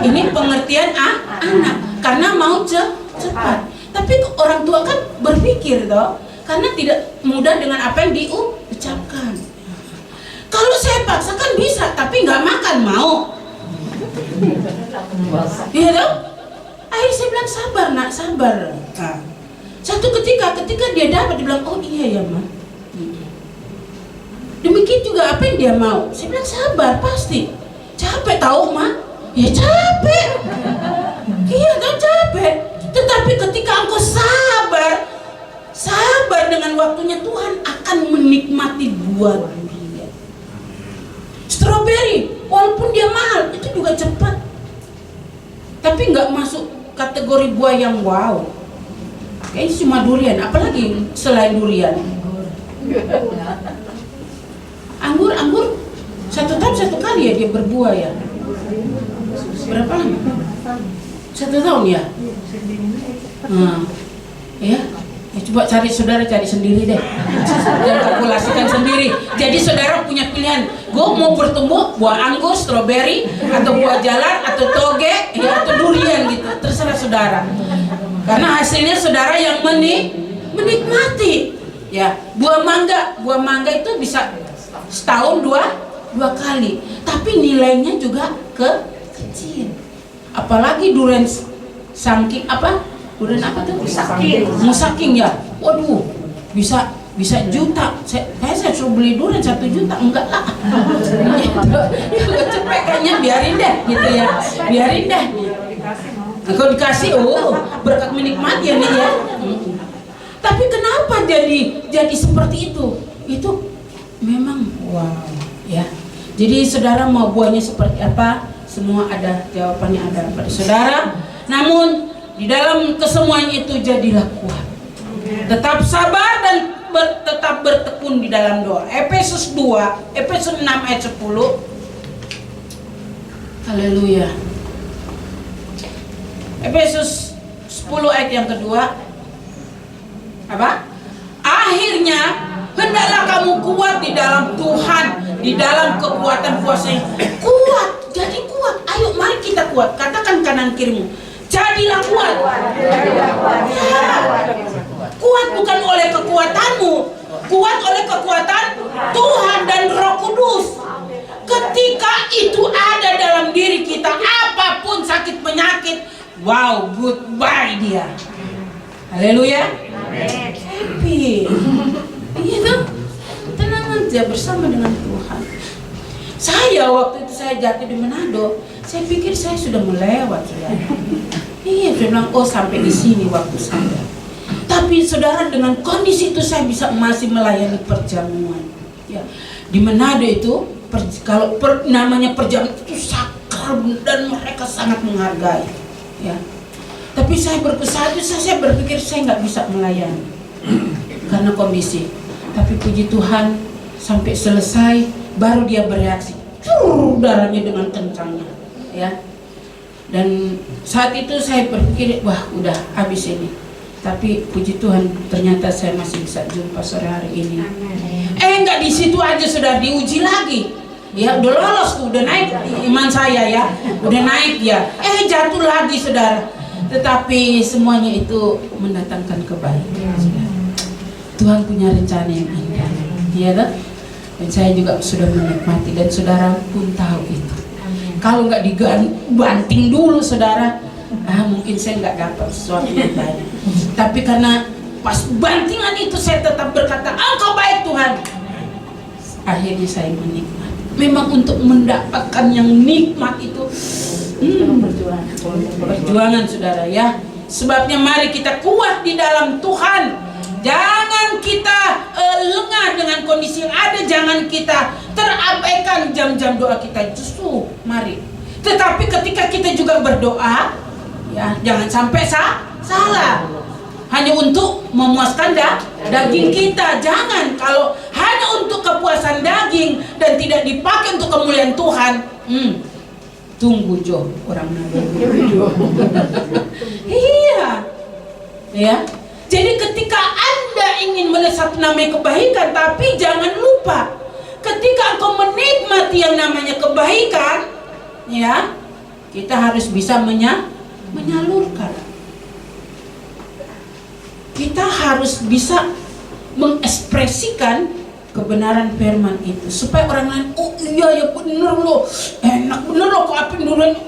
Ini pengertian anak, karena mau cepat. Tapi orang tua kan berpikir toh, karena tidak mudah dengan apa yang diucapkan. Kalau saya paksa kan bisa, tapi nggak makan mau. Iya toh? Akhirnya saya bilang, "Sabar nak, sabar." Satu ketika dia dapat, dia bilang, "Oh iya ya Ma." Demikian juga apa yang dia mau. Saya bilang, "Sabar, pasti." Capek tahu Ma? Ya capek. Iya kan capek. Tetapi ketika engkau sabar dengan waktunya, Tuhan akan menikmati buah durian. Strawberry, walaupun dia mahal, itu juga cepat. Tapi nggak masuk kategori buah yang wow. Kayaknya cuma durian, apalagi selain durian. Anggur satu tahun satu kali ya dia berbuah ya. Berapa lama? 1 tahun ya. Ya. Coba saudara cari sendiri deh. Dan kalkulasikan sendiri. Jadi saudara punya pilihan. Gue mau bertumbuh buah anggur, strawberry, atau buah jalan, atau toge, ya, atau durian gitu. Terserah saudara. Karena hasilnya saudara yang menikmati. Ya, buah mangga itu bisa setahun dua kali, tapi nilainya juga kecil. Apalagi durian saking apa? Durian apa tuh? Musaking ya. Waduh, bisa juta. Saya suruh beli durian 1 juta, enggak lah. Kalau cepet kayaknya biarin deh gitu ya. Biarin deh. Kalau dikasih, berkat menikmati ya nih ya. Tapi kenapa jadi seperti itu? Itu memang wow ya. Jadi saudara mau buahnya seperti apa? Semua ada jawabannya ada pada saudara. Namun di dalam kesemuanya itu jadilah kuat. Tetap sabar dan tetap bertekun di dalam doa. Efesus 6 ayat 10. Haleluya. Efesus 10 ayat yang kedua. Apa? Akhirnya hendaklah kamu kuat di dalam Tuhan, di dalam kekuatan kuasa-Nya. Kuat, jadi kuat. Ayo mari kita kuat. Katakan kanan kirimu, jadilah kuat. Ya. Kuat bukan oleh kekuatanmu, kuat oleh kekuatan Tuhan dan Roh Kudus. Ketika itu ada dalam diri kita, apapun sakit penyakit, wow, goodbye dia. Haleluya. Happy. Iya kan? Tenang aja bersama dengan Tuhan. Saya waktu itu saya jatuh di Manado, saya pikir saya sudah melewat saudara. Iya, saya bilang sampai di sini waktu saya. Tapi saudara, dengan kondisi itu saya bisa masih melayani perjamuan. Ya, di Manado itu kalau namanya perjamuan itu sakral dan mereka sangat menghargai. Ya. Tapi saya saya berpikir saya nggak bisa melayani karena kondisi. Tapi puji Tuhan sampai selesai baru dia bereaksi, darahnya dengan kencangnya, ya. Dan saat itu saya berpikir wah udah habis ini. Tapi puji Tuhan ternyata saya masih bisa jumpa sore hari ini. Nggak di situ aja sudah diuji lagi. Ya udah lolos tuh, udah naik iman saya ya, udah naik ya. Jatuh lagi saudara. Tetapi semuanya itu mendatangkan kebaikan. Tuhan punya rencana yang indah, ya kan? Dan saya juga sudah menikmati dan saudara pun tahu itu. Kalau nggak dibanting dulu saudara, mungkin saya nggak dapat sesuatu yang baik. Tapi karena pas bantingan itu saya tetap berkata, Engkau baik Tuhan. Akhirnya saya menikmati. Memang untuk mendapatkan yang nikmat itu perjuangan saudara ya. Sebabnya mari kita kuat di dalam Tuhan. Jangan kita lengah dengan kondisi yang ada. Jangan kita terabaikan jam-jam doa kita. Justru mari. Tetapi ketika kita juga berdoa, ya jangan sampai salah. Hanya untuk memuaskan daging kita. Jangan. Kalau hanya untuk kepuasan daging dan tidak dipakai untuk kemuliaan Tuhan, Tunggu Jo, orang Nabi. Iya. Ya. Jadi ketika Anda ingin melesat namanya kebaikan, tapi jangan lupa ketika engkau menikmati yang namanya kebaikan, ya, kita harus bisa menyalurkan. Kita harus bisa mengekspresikan kebenaran firman itu supaya orang lain, oh iya ya bener loh, enak bener loh kok apa nurunin,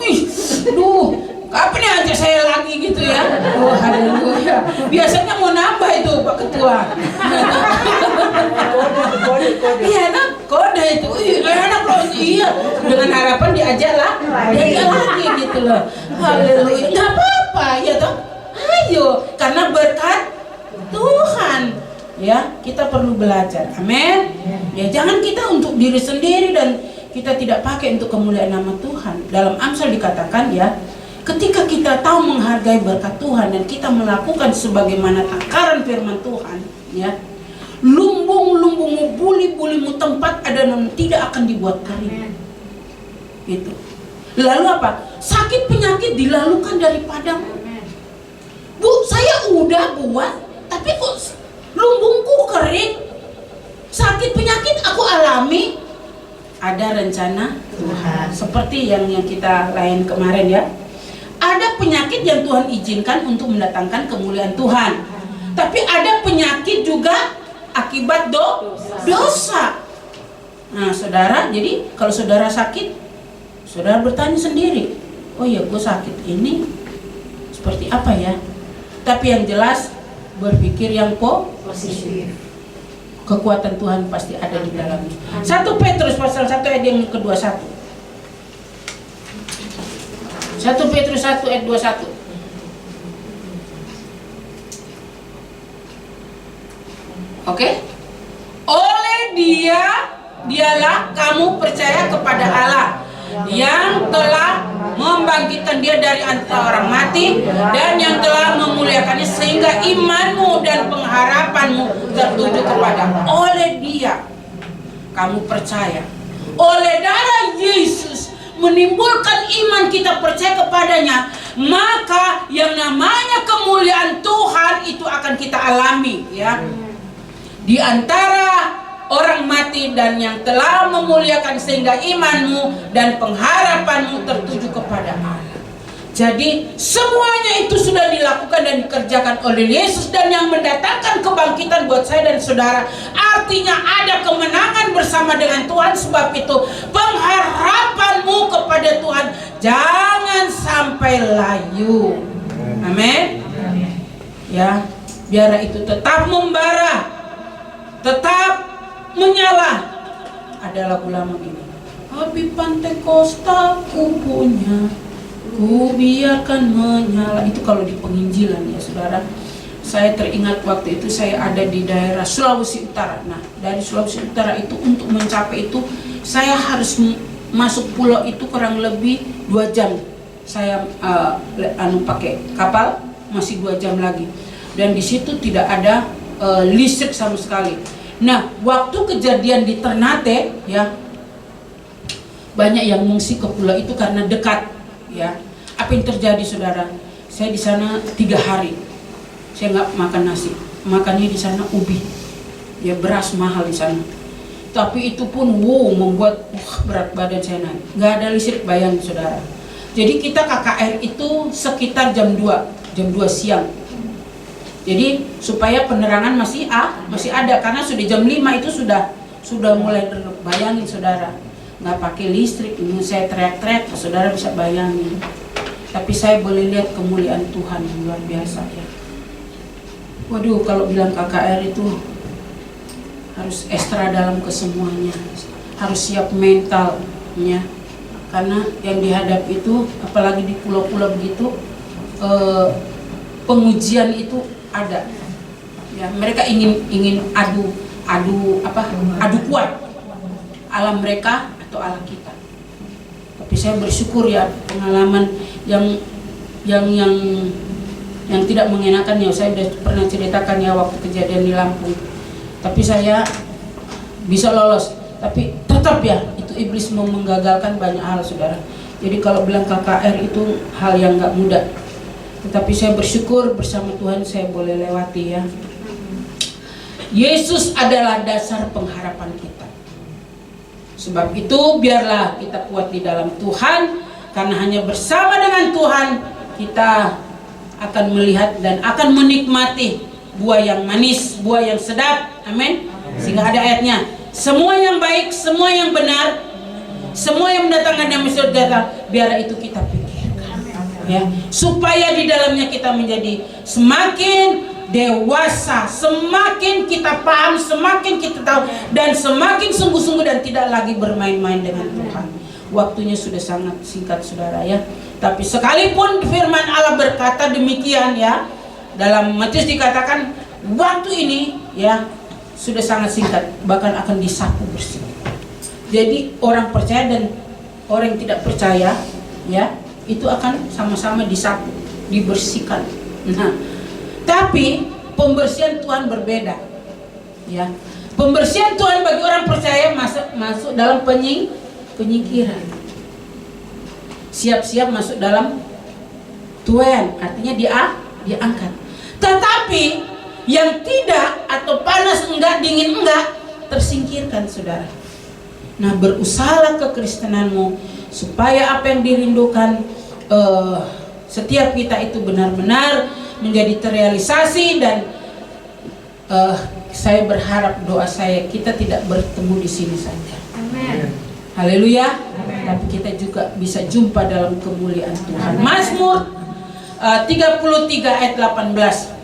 kapan nih ajak saya lagi gitu ya. Oh haleluya. Biasanya mau nambah itu Pak Ketua. Iya enak kode itu, enak loh, iya, dengan harapan diajak lagi gitu loh. Haleluya. Nggak apa-apa ya toh, ayo, karena berkat Tuhan. Ya, kita perlu belajar. Amin. Ya, jangan kita untuk diri sendiri dan kita tidak pakai untuk kemuliaan nama Tuhan. Dalam Amsal dikatakan ya, ketika kita tahu menghargai berkat Tuhan dan kita melakukan sebagaimana takaran firman Tuhan, ya, lumbung-lumbungmu, buli-bulimu tempat ada namun tidak akan dibuat kering. Gitu. Lalu apa? Sakit penyakit dilalukan daripadamu. Bu, saya udah buat, tapi kok lumbungku kering, sakit penyakit aku alami. Ada rencana Tuhan. Seperti yang kita lain kemarin ya. Ada penyakit yang Tuhan izinkan untuk mendatangkan kemuliaan Tuhan. Tapi ada penyakit juga akibat dosa. Nah saudara, jadi kalau saudara sakit, saudara bertanya sendiri, oh ya gue sakit ini seperti apa ya. Tapi yang jelas berpikir yang positif. Kekuatan Tuhan pasti ada di dalamnya. 1 Petrus pasal 1 ayat yang ke-21. 1 Petrus 1 ayat 21. Oke? Oleh dialah kamu percaya kepada Allah yang telah membangkitkan dia dari antara orang mati dan yang telah memuliakannya sehingga imanmu dan pengharapanmu tertuju kepada. Oleh dia kamu percaya, oleh darah Yesus menimbulkan iman kita percaya kepadanya, maka yang namanya kemuliaan Tuhan itu akan kita alami ya di antara orang mati dan yang telah memuliakan sehingga imanmu dan pengharapanmu tertuju kepada Allah. Jadi semuanya itu sudah dilakukan dan dikerjakan oleh Yesus dan yang mendatangkan kebangkitan buat saya dan saudara. Artinya ada kemenangan bersama dengan Tuhan. Sebab itu pengharapanmu kepada Tuhan jangan sampai layu. Amin. Ya, biar itu tetap membara, tetap menyala. Ada lagu lama gini, api pantai Kosta ku punya, ku biarkan menyala. Itu kalau di penginjilan ya saudara. Saya teringat waktu itu saya ada di daerah Sulawesi Utara. Nah dari Sulawesi Utara itu untuk mencapai itu saya harus masuk pulau itu kurang lebih 2 jam. Saya pakai kapal masih 2 jam lagi. Dan di situ tidak ada listrik sama sekali. Nah, waktu kejadian di Ternate, ya, banyak yang mengungsi ke pulau itu karena dekat, ya. Apa yang terjadi, saudara? Saya di sana 3 hari, saya nggak makan nasi, makannya di sana ubi, ya beras mahal di sana. Tapi itu pun, membuat berat badan saya naik. Nggak ada listrik, bayangin saudara. Jadi kita KKR itu sekitar jam 2 siang. Jadi supaya penerangan masih ada karena sudah jam 5 itu sudah mulai bayangin saudara, nggak pakai listrik. Ini saya teriak-teriak, saudara bisa bayangin. Tapi saya boleh lihat kemuliaan Tuhan yang luar biasa ya. Waduh, kalau bilang KKR itu harus ekstra dalam kesemuanya, harus siap mentalnya, karena yang dihadapi itu apalagi di pulau-pulau begitu, pengujian itu ada ya. Mereka ingin adu kuat alam mereka atau alam kita. Tapi saya bersyukur ya pengalaman yang tidak mengenakan ya. Saya sudah pernah ceritakan ya waktu kejadian di Lampung. Tapi saya bisa lolos. Tapi tetap ya itu itu iblis mau menggagalkan banyak hal, saudara. Jadi kalau bilang KKR itu hal yang nggak mudah. Tetapi saya bersyukur bersama Tuhan saya boleh lewati ya. Yesus adalah dasar pengharapan kita. Sebab itu biarlah kita kuat di dalam Tuhan, karena hanya bersama dengan Tuhan kita akan melihat dan akan menikmati buah yang manis, buah yang sedap. Amin. Sehingga ada ayatnya, semua yang baik, semua yang benar, semua yang mendatangkan damai sejahtera, biar itu kita pikirkan, ya, supaya di dalamnya kita menjadi semakin dewasa, semakin kita paham, semakin kita tahu, dan semakin sungguh-sungguh dan tidak lagi bermain-main dengan Tuhan. Waktunya sudah sangat singkat, saudara ya. Tapi sekalipun firman Allah berkata demikian ya, dalam Matius dikatakan waktu ini ya sudah sangat singkat, bahkan akan disapu bersih. Jadi orang percaya dan orang yang tidak percaya ya itu akan sama-sama disapu, dibersihkan. Nah, tapi pembersihan Tuhan berbeda ya. Pembersihan Tuhan bagi orang percaya masuk dalam penyingkiran. Siap-siap masuk dalam Tuhan, artinya diangkat. Tetapi yang tidak, atau panas enggak, dingin enggak, tersingkirkan, saudara. Nah, berusahalah kekristenanmu supaya apa yang dirindukan setiap kita itu benar-benar menjadi terrealisasi. Dan saya berharap, doa saya, kita tidak bertemu di sini saja. Amin. Haleluya. Tapi kita juga bisa jumpa dalam kemuliaan Tuhan. Mazmur 33 ayat 18.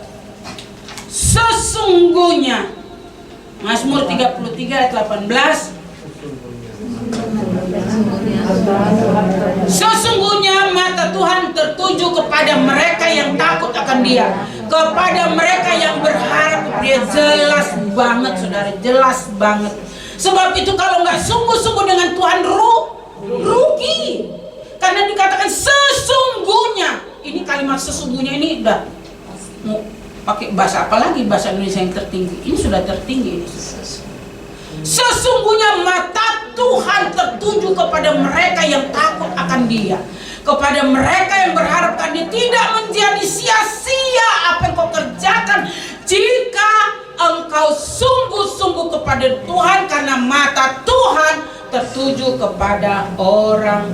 Sesungguhnya, Mazmur 33 ayat 18, sesungguhnya mata Tuhan tertuju kepada mereka yang takut akan Dia, kepada mereka yang berharap Dia. Jelas banget, saudara, jelas banget. Sebab itu kalau nggak sungguh-sungguh dengan Tuhan, rugi. Karena dikatakan sesungguhnya. Ini kalimat sesungguhnya ini udah mau pakai bahasa apa lagi, bahasa Indonesia yang tertinggi. Ini sudah tertinggi ini. Sesungguhnya mata Tuhan tertuju kepada mereka yang takut akan Dia, kepada mereka yang berharap akan Dia. Tidak menjadi sia-sia apa yang kau kerjakan jika engkau sungguh-sungguh kepada Tuhan, karena mata Tuhan tertuju kepada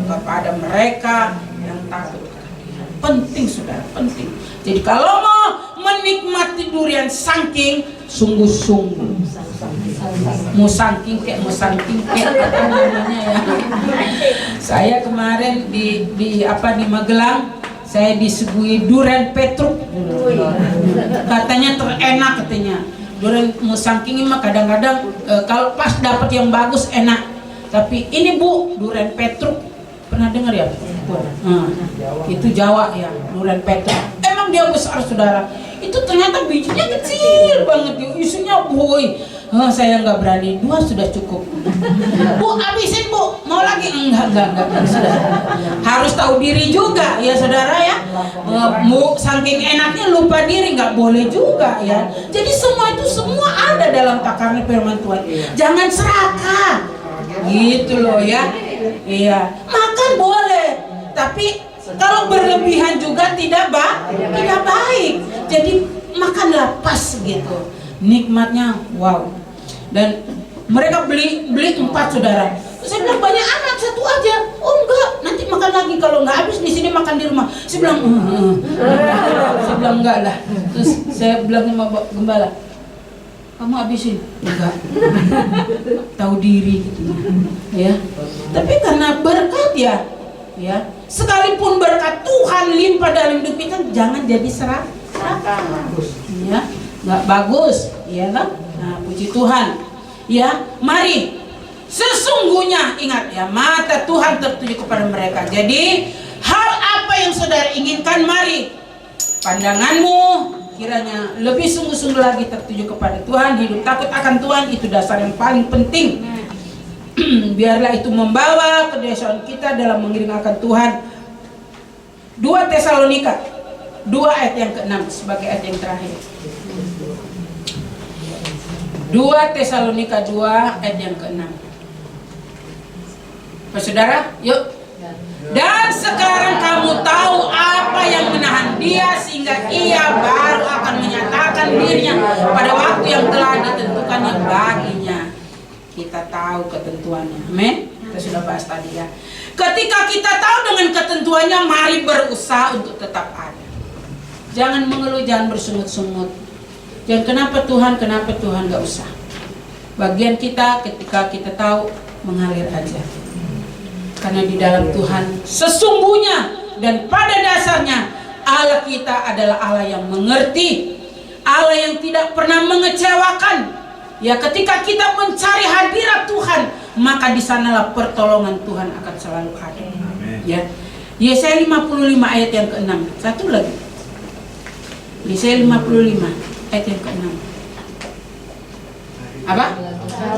kepada mereka yang takut akan Dia. Penting, saudara, penting. Jadi kalau mau menikmati durian sangking, sungguh-sungguh. Mau sangking kayak namanya ya. Saya kemarin di Magelang, saya disuguhi durian Petruk. Katanya terenak katanya. Durian musangking mah kadang-kadang kalau pas dapat yang bagus enak. Tapi ini Bu, durian Petruk. Pernah dengar ya? Itu Jawa ya, durian Petruk. Emang dia besar, saudara. Itu ternyata bijinya kecil banget. Isinya boy. Saya nggak berani, 2 sudah cukup. Bu, habisin Bu, mau lagi? Enggak, sudah. Harus tahu diri juga ya, saudara ya. Saking enaknya lupa diri, nggak boleh juga ya. Jadi semua ada dalam takaran firman Tuhan. Jangan serakah, gitu loh ya. Iya, makan boleh, tapi kalau berlebihan juga tidak baik. Jadi makanlah pas gitu, nikmatnya wow. Dan mereka beli 4, saudara. Saya bilang banyak anak, 1 aja. Oh enggak, nanti makan lagi, kalau nggak habis di sini makan di rumah. Saya bilang saya bilang enggak lah. Terus saya bilang sama gembala, kamu habisin? Enggak. Tahu diri gitu ya. Tapi karena berkat ya. Sekalipun berkat Tuhan limpah dalam hidup kita, jangan jadi serakah. Ya, nggak bagus, ya kan? Nah, puji Tuhan. Ya, mari. Sesungguhnya ingat ya, mata Tuhan tertuju kepada mereka. Jadi, hal apa yang saudara inginkan, mari pandanganmu kiranya lebih sungguh-sungguh lagi tertuju kepada Tuhan. Hidup takut akan Tuhan, itu dasar yang paling penting. Biarlah itu membawa kedewasaan kita dalam mengiring akan Tuhan. 2 Tesalonika 2 ayat yang ke-6 sebagai ayat yang terakhir. 2 Tesalonika 2 ayat yang ke-6. Saudara, yuk. Dan sekarang kamu tahu apa yang menahan dia sehingga ia baru akan menyatakan dirinya pada waktu yang telah ditentukannya baginya. Kita tahu ketentuannya. Amin. Kita sudah bahas tadi ya. Ketika kita tahu dengan ketentuannya, mari berusaha untuk tetap ada. Jangan mengeluh, jangan bersungut-sungut. Jangan kenapa Tuhan gak usah. Bagian kita ketika kita tahu, mengalir aja. Karena di dalam Tuhan sesungguhnya dan pada dasarnya Allah kita adalah Allah yang mengerti, Allah yang tidak pernah mengecewakan. Ya, ketika kita mencari hadirat Tuhan, maka di sanalah pertolongan Tuhan akan selalu ada. Ya. Yesaya 55 ayat yang ke-6. Satu lagi. Yesaya 55 ayat yang ke-6. Apa?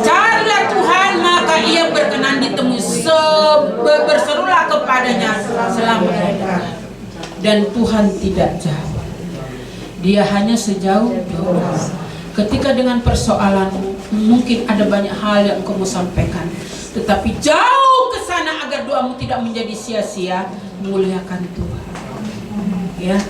Carilah Tuhan maka ia berkenan ditemui, berserulah kepadanya selama ada. Dan Tuhan tidak jauh, dia hanya sejauh doa. Ketika dengan persoalanmu mungkin ada banyak hal yang engkau mau sampaikan, tetapi jauh ke sana agar doamu tidak menjadi sia-sia. Muliakan Tuhan, ya.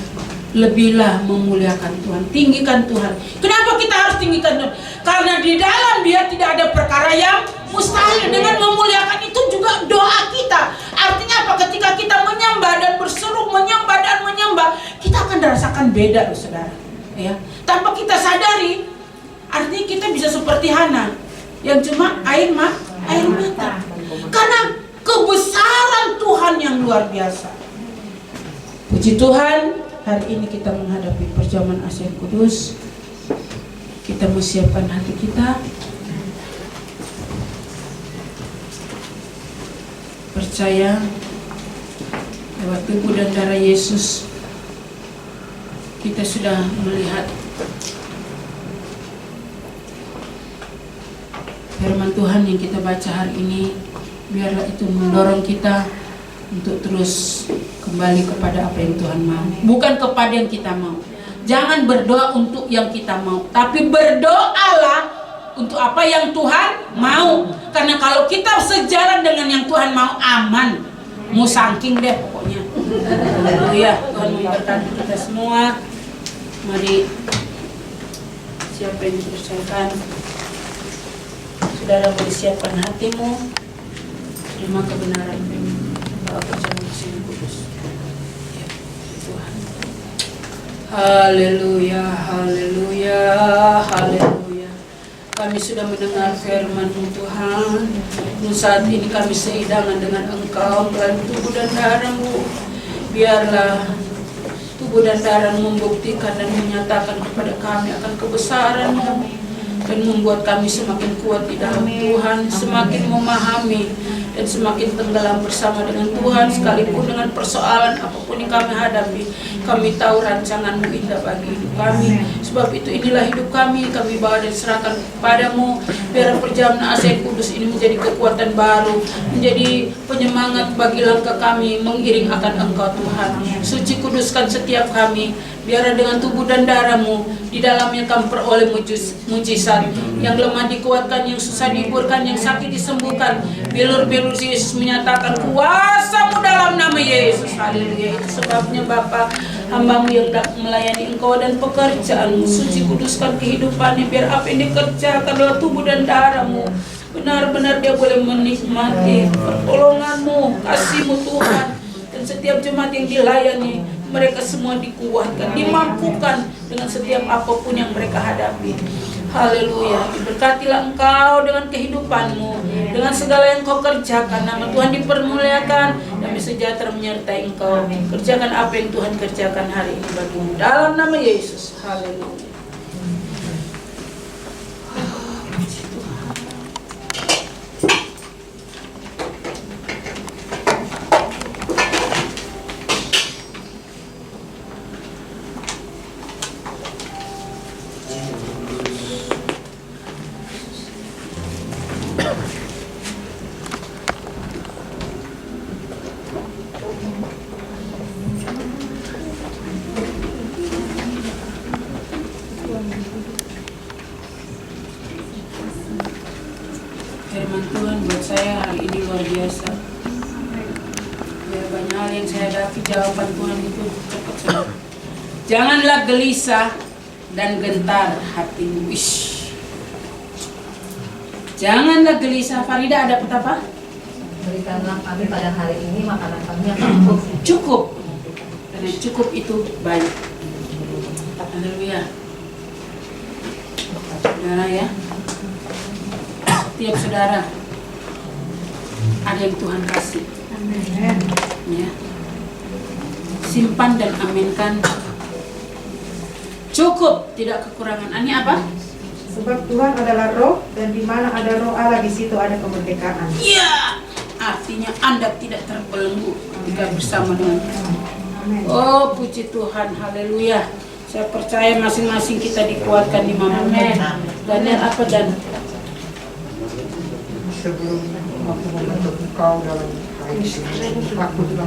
Lebihlah memuliakan Tuhan, tinggikan Tuhan. Kenapa kita harus tinggikan Tuhan? Karena di dalam Dia tidak ada perkara yang mustahil. Dengan memuliakan itu juga doa kita. Artinya apa? Ketika kita menyembah dan berseru, menyembah dan menyembah, kita akan merasakan beda, loh, saudara. Ya, tanpa kita sadari, artinya kita bisa seperti Hana yang cuma air mata. Karena kebesaran Tuhan yang luar biasa. Puji Tuhan. Hari ini kita menghadapi perjamuan Asian Kudus. Kita mau siapkan hati kita. Percaya lewat tubuh dan darah Yesus kita sudah melihat firman Tuhan yang kita baca hari ini. Biarlah itu mendorong kita untuk terus kembali kepada apa yang Tuhan mau, bukan kepada yang kita mau. Jangan berdoa untuk yang kita mau, tapi berdoalah untuk apa yang Tuhan mau. Karena kalau kita sejalan dengan yang Tuhan mau, aman. Mau saking deh pokoknya. Haleluya. Tuhan memberkati kita semua. Mari, siapa yang dipercayakan, saudara boleh siapkan hatimu. Terima kebenaran perjamuan Asian Kudus. Ya, Tuhan. Haleluya, haleluya, haleluya. Kami sudah mendengar firman-Mu Tuhan. Saat ini kami seidangan dengan Engkau melalui tubuh dan darah-Mu. Biarlah tubuh dan darah-Mu membuktikan dan menyatakan kepada kami akan kebesaran-Mu dan membuat kami semakin kuat di dalam Tuhan, semakin memahami dan semakin tenggelam bersama dengan Tuhan. Sekalipun dengan persoalan apapun yang kami hadapi, kami tahu rancangan-Mu indah bagi hidup kami. Sebab itu inilah hidup kami bawa dan serahkan kepadamu. Biar perjamuan Asian Kudus ini menjadi kekuatan baru, menjadi penyemangat bagi langkah kami mengiring akan Engkau Tuhan. Suci kuduskan setiap kami. Biar dengan tubuh dan darah-Mu di dalamnya kami peroleh mujizat. Yang lemah dikuatkan, yang susah dihiburkan, yang sakit disembuhkan. Bilur-bilur Yesus menyatakan kuasa-Mu dalam nama Yesus. Haleluya. Itu sebabnya Bapa, hamba-Mu yang melayani Engkau dan pekerjaan-Mu, suci kuduskan kehidupannya. Biar apa yang dikerjakan adalah tubuh dan darah-Mu, benar-benar dia boleh menikmati pertolongan-Mu, kasih-Mu Tuhan. Dan setiap jemaat yang dilayani, mereka semua dikuatkan, dimampukan dengan setiap apapun yang mereka hadapi. Haleluya. Diberkatilah Engkau dengan kehidupan-Mu, dengan segala yang Kau kerjakan. Nama Tuhan dipermuliakan, damai sejahtera menyertai Engkau. Kerjakan apa yang Tuhan kerjakan hari ini bagimu, dalam nama Yesus. Haleluya. Firman Tuhan buat saya hari ini luar biasa. hal yang saya hadapi, jawaban Tuhan itu cepat saudara. Janganlah gelisah dan gentar hatimu. Ish. Janganlah gelisah. Farida ada petapa? Berikanlah kami pada hari ini makanan kami yang cukup. Cukup. Karena cukup itu baik. Haleluya. Saudara ya. Setiap saudara ada yang Tuhan kasih. Amin. Ya. Simpan dan aminkan. Cukup, tidak kekurangan. Ini apa? Sebab Tuhan adalah roh, dan di mana ada roh Allah, di situ ada kemerdekaan. Iya. Artinya Anda tidak terbelenggu ketika bersama dengan Tuhan. Amin. Oh, puji Tuhan. Haleluya. Saya percaya masing-masing kita dikuatkan di mana. Daniel apa dan? Sebelum aku membentuk engkau dalam kain aku telah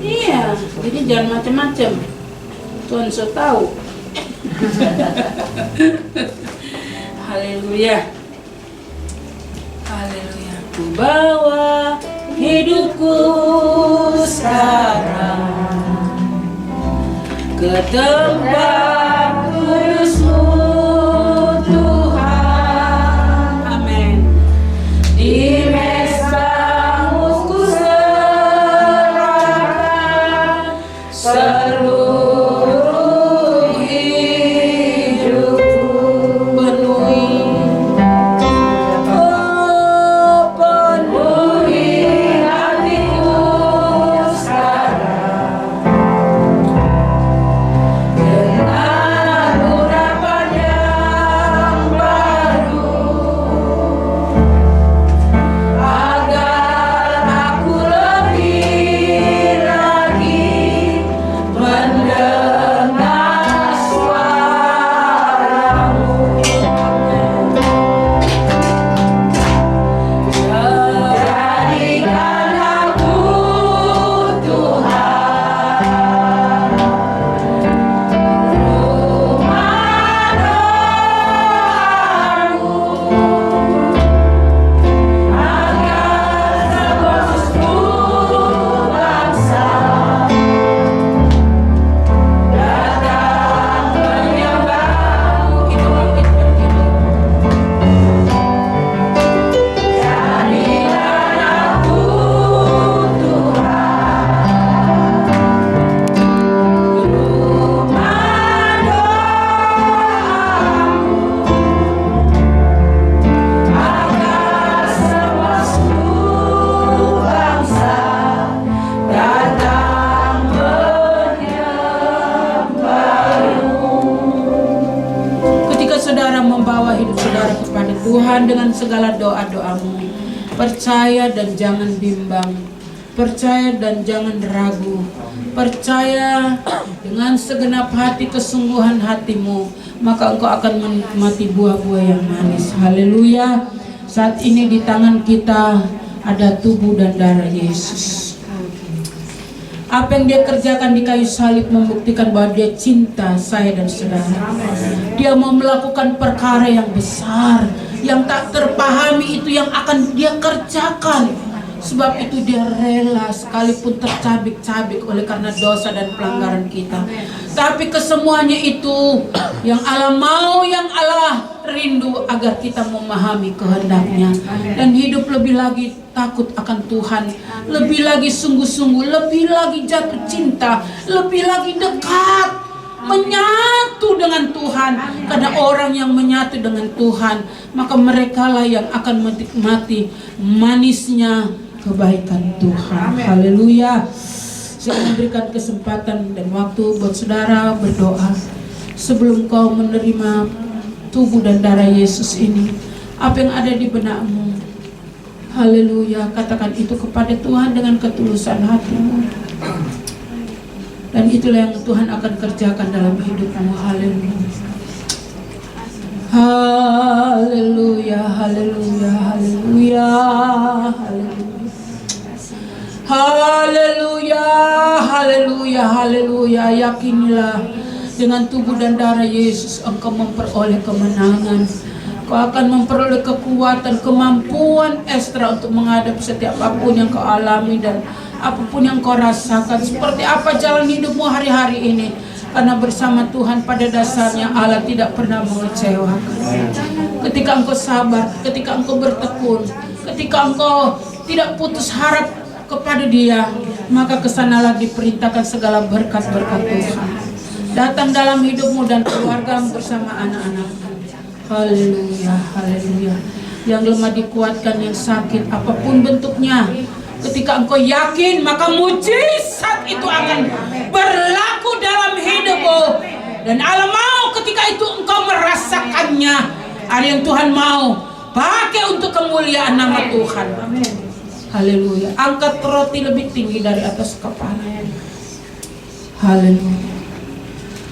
Iya, jadi jangan macam-macam. Tuhan so tahu. Haleluya. Haleluya. Ku bawa hidupku sekarang ke tempat kudus-Mu Tuhan. Amin. Di mezbamu ku serahkan seluruh hidupku, penuhi, oh penuhi hatiku sekarang dengan urapan yang baru, agar aku lebih lagi mendengar suara-Mu. Jadikan aku Tuhan rumah doamu, agar seluruh bangsa datang menyembah-Mu. Itu bangkit berdiri. Jadikan aku Tuhan rumah doamu, agar seluruh bangsa datang menyembah-Mu. Ketika saudara membawa hidup saudara kepada Tuhan dengan segala doa-doamu, percaya dan jangan bimbang, percaya dan jangan ragu, percaya dengan segenap hati, kesungguhan hatimu, maka engkau akan menikmati buah-buah yang manis. Haleluya. Saat ini di tangan kita ada tubuh dan darah Yesus. Apa yang dia kerjakan di kayu salib membuktikan bahwa dia cinta saya dan saudara. Dia mau melakukan perkara yang besar, yang tak terpahami, itu yang akan dia kerjakan. Sebab itu dia rela sekalipun tercabik-cabik oleh karena dosa dan pelanggaran kita. Tapi kesemuanya itu yang Allah mau, yang Allah rindu agar kita memahami kehendaknya dan hidup lebih lagi takut akan Tuhan, lebih lagi sungguh-sungguh, lebih lagi jatuh cinta, lebih lagi dekat, menyatu dengan Tuhan. Karena orang yang menyatu dengan Tuhan, maka merekalah yang akan menikmati manisnya kebaikan Tuhan. Haleluya. Saya memberikan kesempatan dan waktu buat saudara berdoa sebelum kau menerima tubuh dan darah Yesus ini. Apa yang ada di benakmu, haleluya, katakan itu kepada Tuhan dengan ketulusan hatimu. Dan itulah yang Tuhan akan kerjakan dalam hidupmu. Haleluya. Haleluya, haleluya, haleluya, haleluya. Haleluya, haleluya, haleluya. Yakinilah dengan tubuh dan darah Yesus engkau memperoleh kemenangan. Kau akan memperoleh kekuatan, kemampuan ekstra untuk menghadapi setiap apapun yang kau alami dan apapun yang kau rasakan. Seperti apa jalan hidupmu hari-hari ini. Karena bersama Tuhan pada dasarnya Allah tidak pernah mengecewakan. Ketika engkau sabar, ketika engkau bertekun, ketika engkau tidak putus harap kepada Dia, maka kesanalah diperintahkan segala berkat-berkat Tuhan datang dalam hidupmu dan keluargamu bersama anak-anak. Haleluya, haleluya. Yang lemah dikuatkan, yang sakit apapun bentuknya. Ketika engkau yakin, maka mujizat itu akan berlaku dalam hidupmu. Dan Allah mau ketika itu engkau merasakannya. Ada yang Tuhan mau pakai untuk kemuliaan nama Tuhan. Haleluya. Angkat roti lebih tinggi dari atas kepala. Haleluya.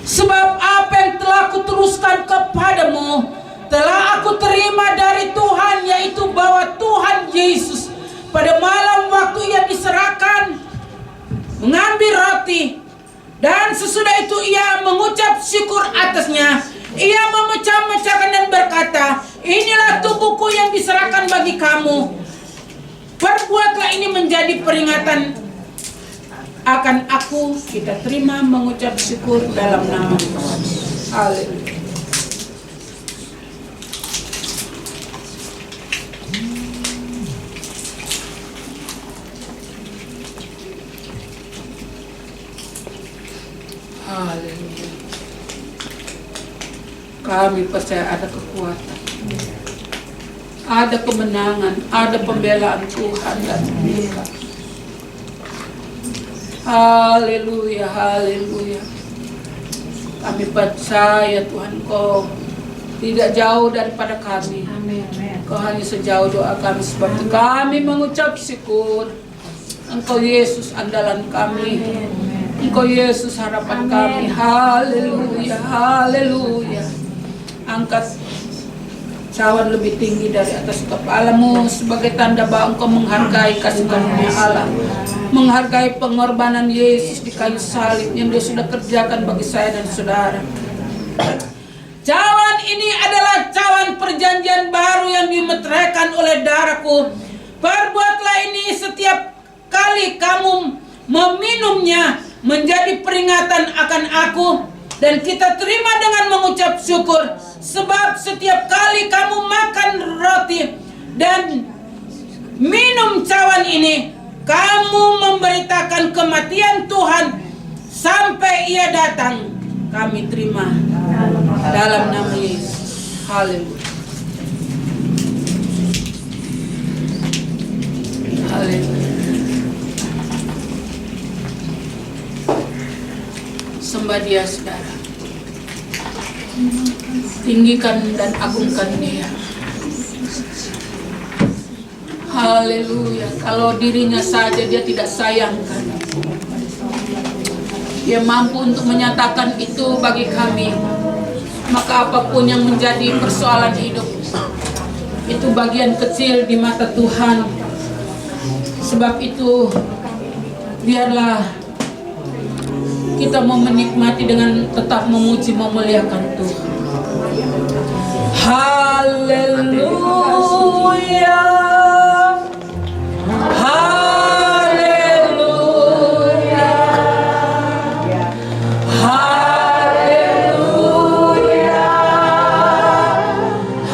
Sebab apa yang telah kuteruskan kepadamu telah aku terima dari Tuhan, yaitu bahwa Tuhan Yesus pada malam waktu Ia diserahkan mengambil roti, dan sesudah itu Ia mengucap syukur atasnya. Ia memecah-mecahkan dan berkata, inilah tubuhku yang diserahkan bagi kamu. Perbuatlah ini menjadi peringatan akan aku. Kita terima mengucap syukur dalam nama Tuhan. Haleluya. Haleluya. Kami percaya ada kekuatan, ada kemenangan, ada pembelaan Tuhan dan berkat. Haleluya, haleluya. Kami percaya Tuhan, Kau tidak jauh daripada kami. Kau hanya sejauh doa kami. Sebab itu kami mengucap syukur. Engkau Yesus andalan kami. Engkau Yesus harapan kami. Haleluya, haleluya. Angkat cawan lebih tinggi dari atas kepalamu sebagai tanda bahwa engkau menghargai kasih karunia Allah, menghargai pengorbanan Yesus di kayu salib yang Dia sudah kerjakan bagi saya dan saudara. Cawan ini adalah cawan perjanjian baru yang dimeteraikan oleh darahku. Perbuatlah ini setiap kali kamu meminumnya menjadi peringatan akan aku. Dan kita terima dengan mengucap syukur, sebab setiap kali kamu makan roti dan minum cawan ini, kamu memberitakan kematian Tuhan sampai Ia datang. Kami terima dalam nama Yesus. Haleluya. Haleluya. Sembah Dia, saudara. Tinggikan dan agungkan Dia. Haleluya. Kalau dirinya saja Dia tidak sayangkan, Dia mampu untuk menyatakan itu bagi kami. Maka apapun yang menjadi persoalan hidup, itu bagian kecil di mata Tuhan. Sebab itu biarlah kita mau menikmati dengan tetap memuji, memuliakan Tuhan. Haleluya. Haleluya. Haleluya.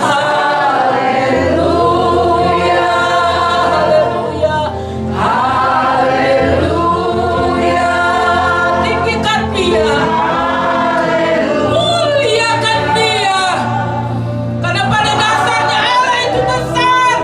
Haleluya. Haleluya. Tinggikan Dia, muliakan Dia, karena pada dasarnya Allah itu besar,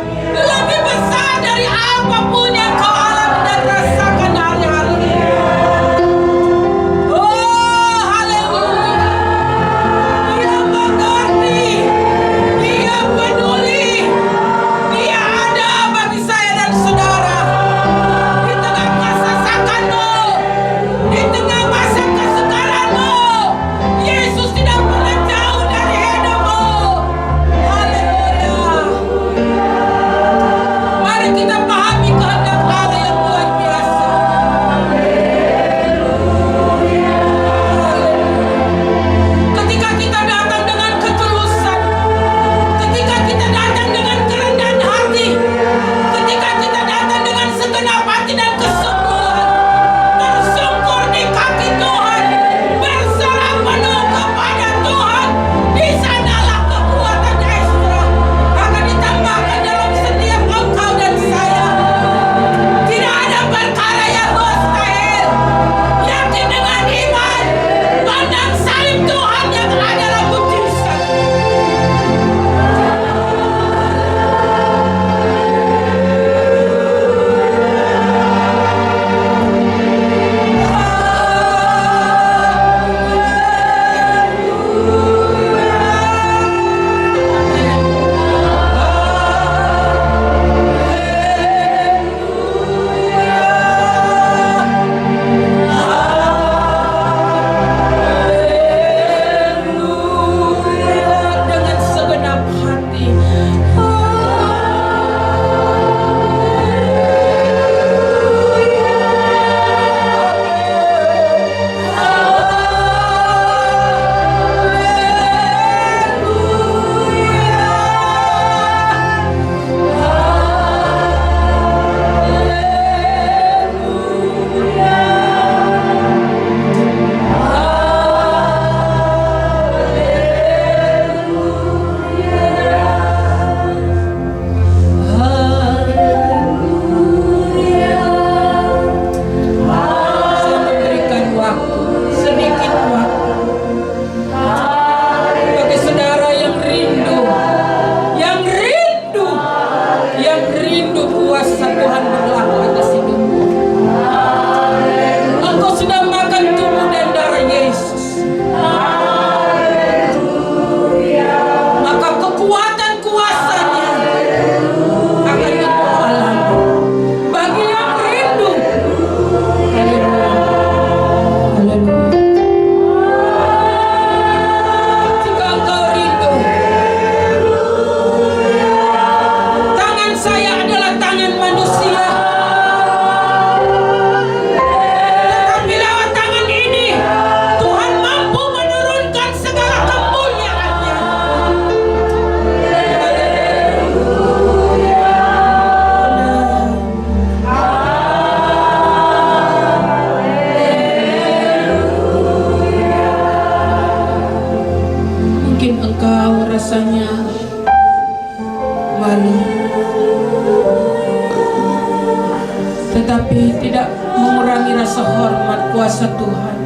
kuasa Tuhan.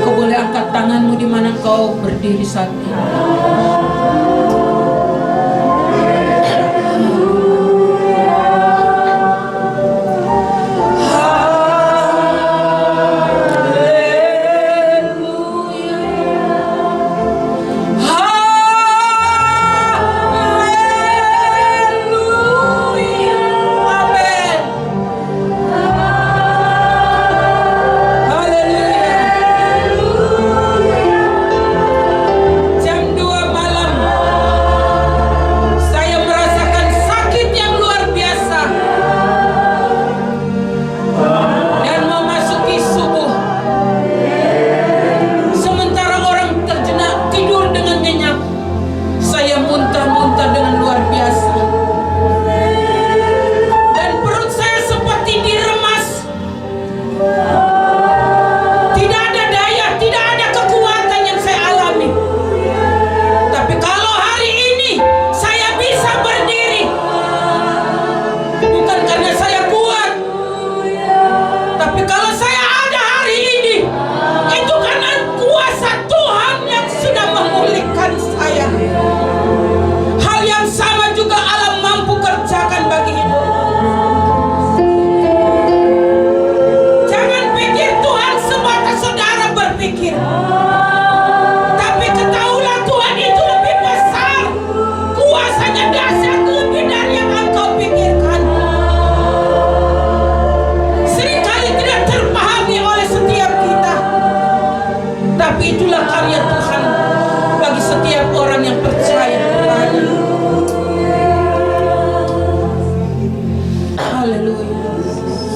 Kau boleh angkat tanganmu di mana kau berdiri saat ini.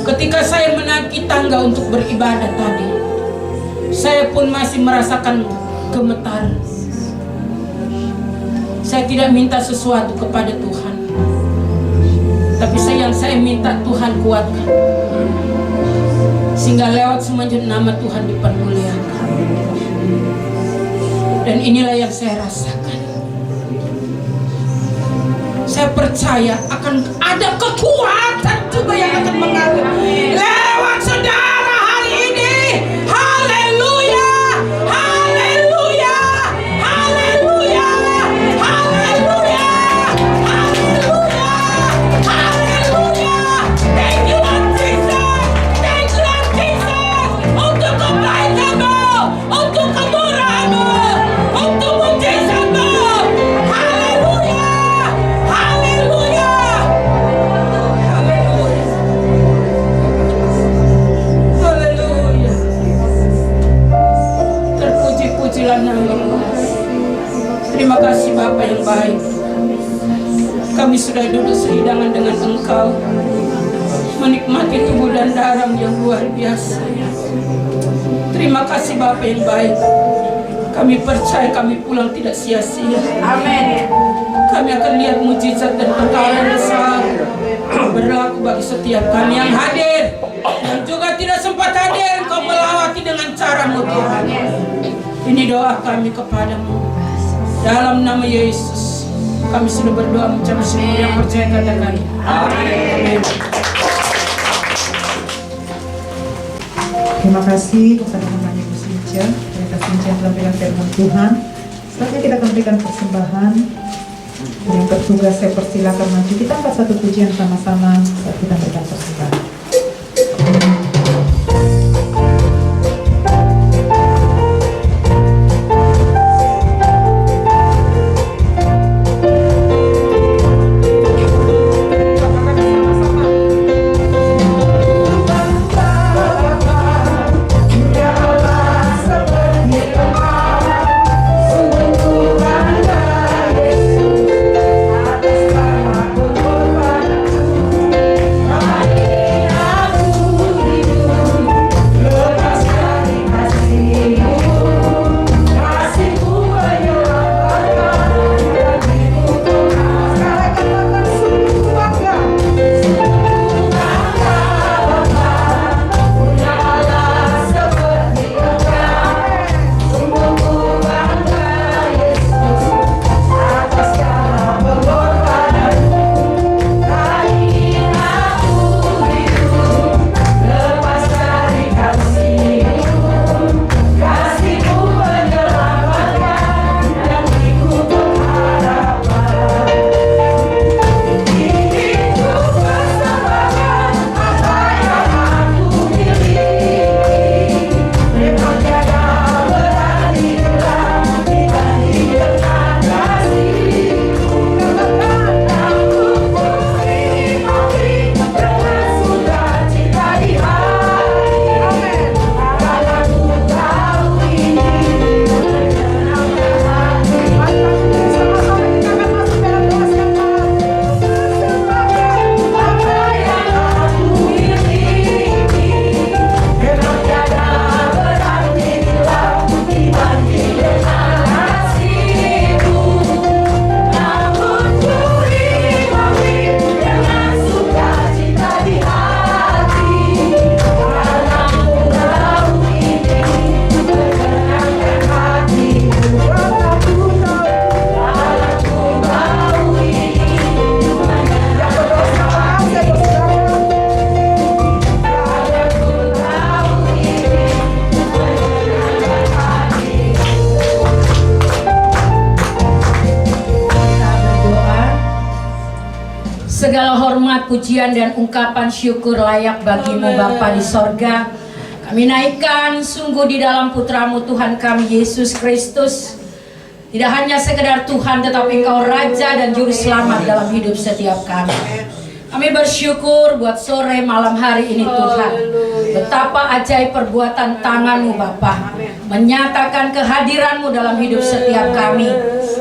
Ketika saya menaiki tangga untuk beribadah tadi, saya pun masih merasakan gemetar. Saya tidak minta sesuatu kepada Tuhan, tapi yang saya minta Tuhan kuatkan, sehingga lewat semuanya nama Tuhan dipermuliakan. Dan inilah yang saya rasakan. Saya percaya akan ada kekuatan juga yang akan mengalir lewat saudara hari ini. Haleluya, haleluya, haleluya, haleluya, haleluya, haleluya. Thank you Lord Jesus, thank you Lord Jesus, untuk kebaikan-Mu, untuk kemurahan-Mu, untuk mujizat-Mu. Haleluya. Haleluya. Haleluya. Terpuji-pujilah nama-Mu. Terima kasih Bapa yang baik. Kami sudah duduk sehidangan dengan Engkau, menikmati tubuh dan darah yang luar biasa. Terima kasih Bapa yang baik. Kami percaya kami pulang tidak sia-sia. Amin. Kami akan lihat mujizat dan perkara yang besar berlaku bagi setiap kami yang hadir, yang juga tidak sempat hadir. Kau melawati dengan cara-Mu Tuhan. Ini doa kami kepadamu. Dalam nama Yesus kami sudah berdoa mengucap syukur. Yang percaya katakan amin. Terima kasih kepada namanya Bu Sinca. Terima kasih Sinca telah memberikan firman Tuhan. Selanjutnya kita akan berikan persembahan. Yang bertugas saya persilakan maju. Kita angkat satu pujian sama-sama saat kita berikan persembahan. Atas nama pengorbanan, hormat, pujian, dan ungkapan syukur layak bagimu Bapa di sorga. Kami naikkan sungguh di dalam putramu Tuhan kami Yesus Kristus. Tidak hanya sekedar Tuhan, tetapi Engkau Raja dan Juru Selamat dalam hidup setiap kami. Kami bersyukur buat sore malam hari ini Tuhan. Betapa ajaib perbuatan tangan-Mu Bapa, menyatakan kehadiran-Mu dalam hidup setiap kami.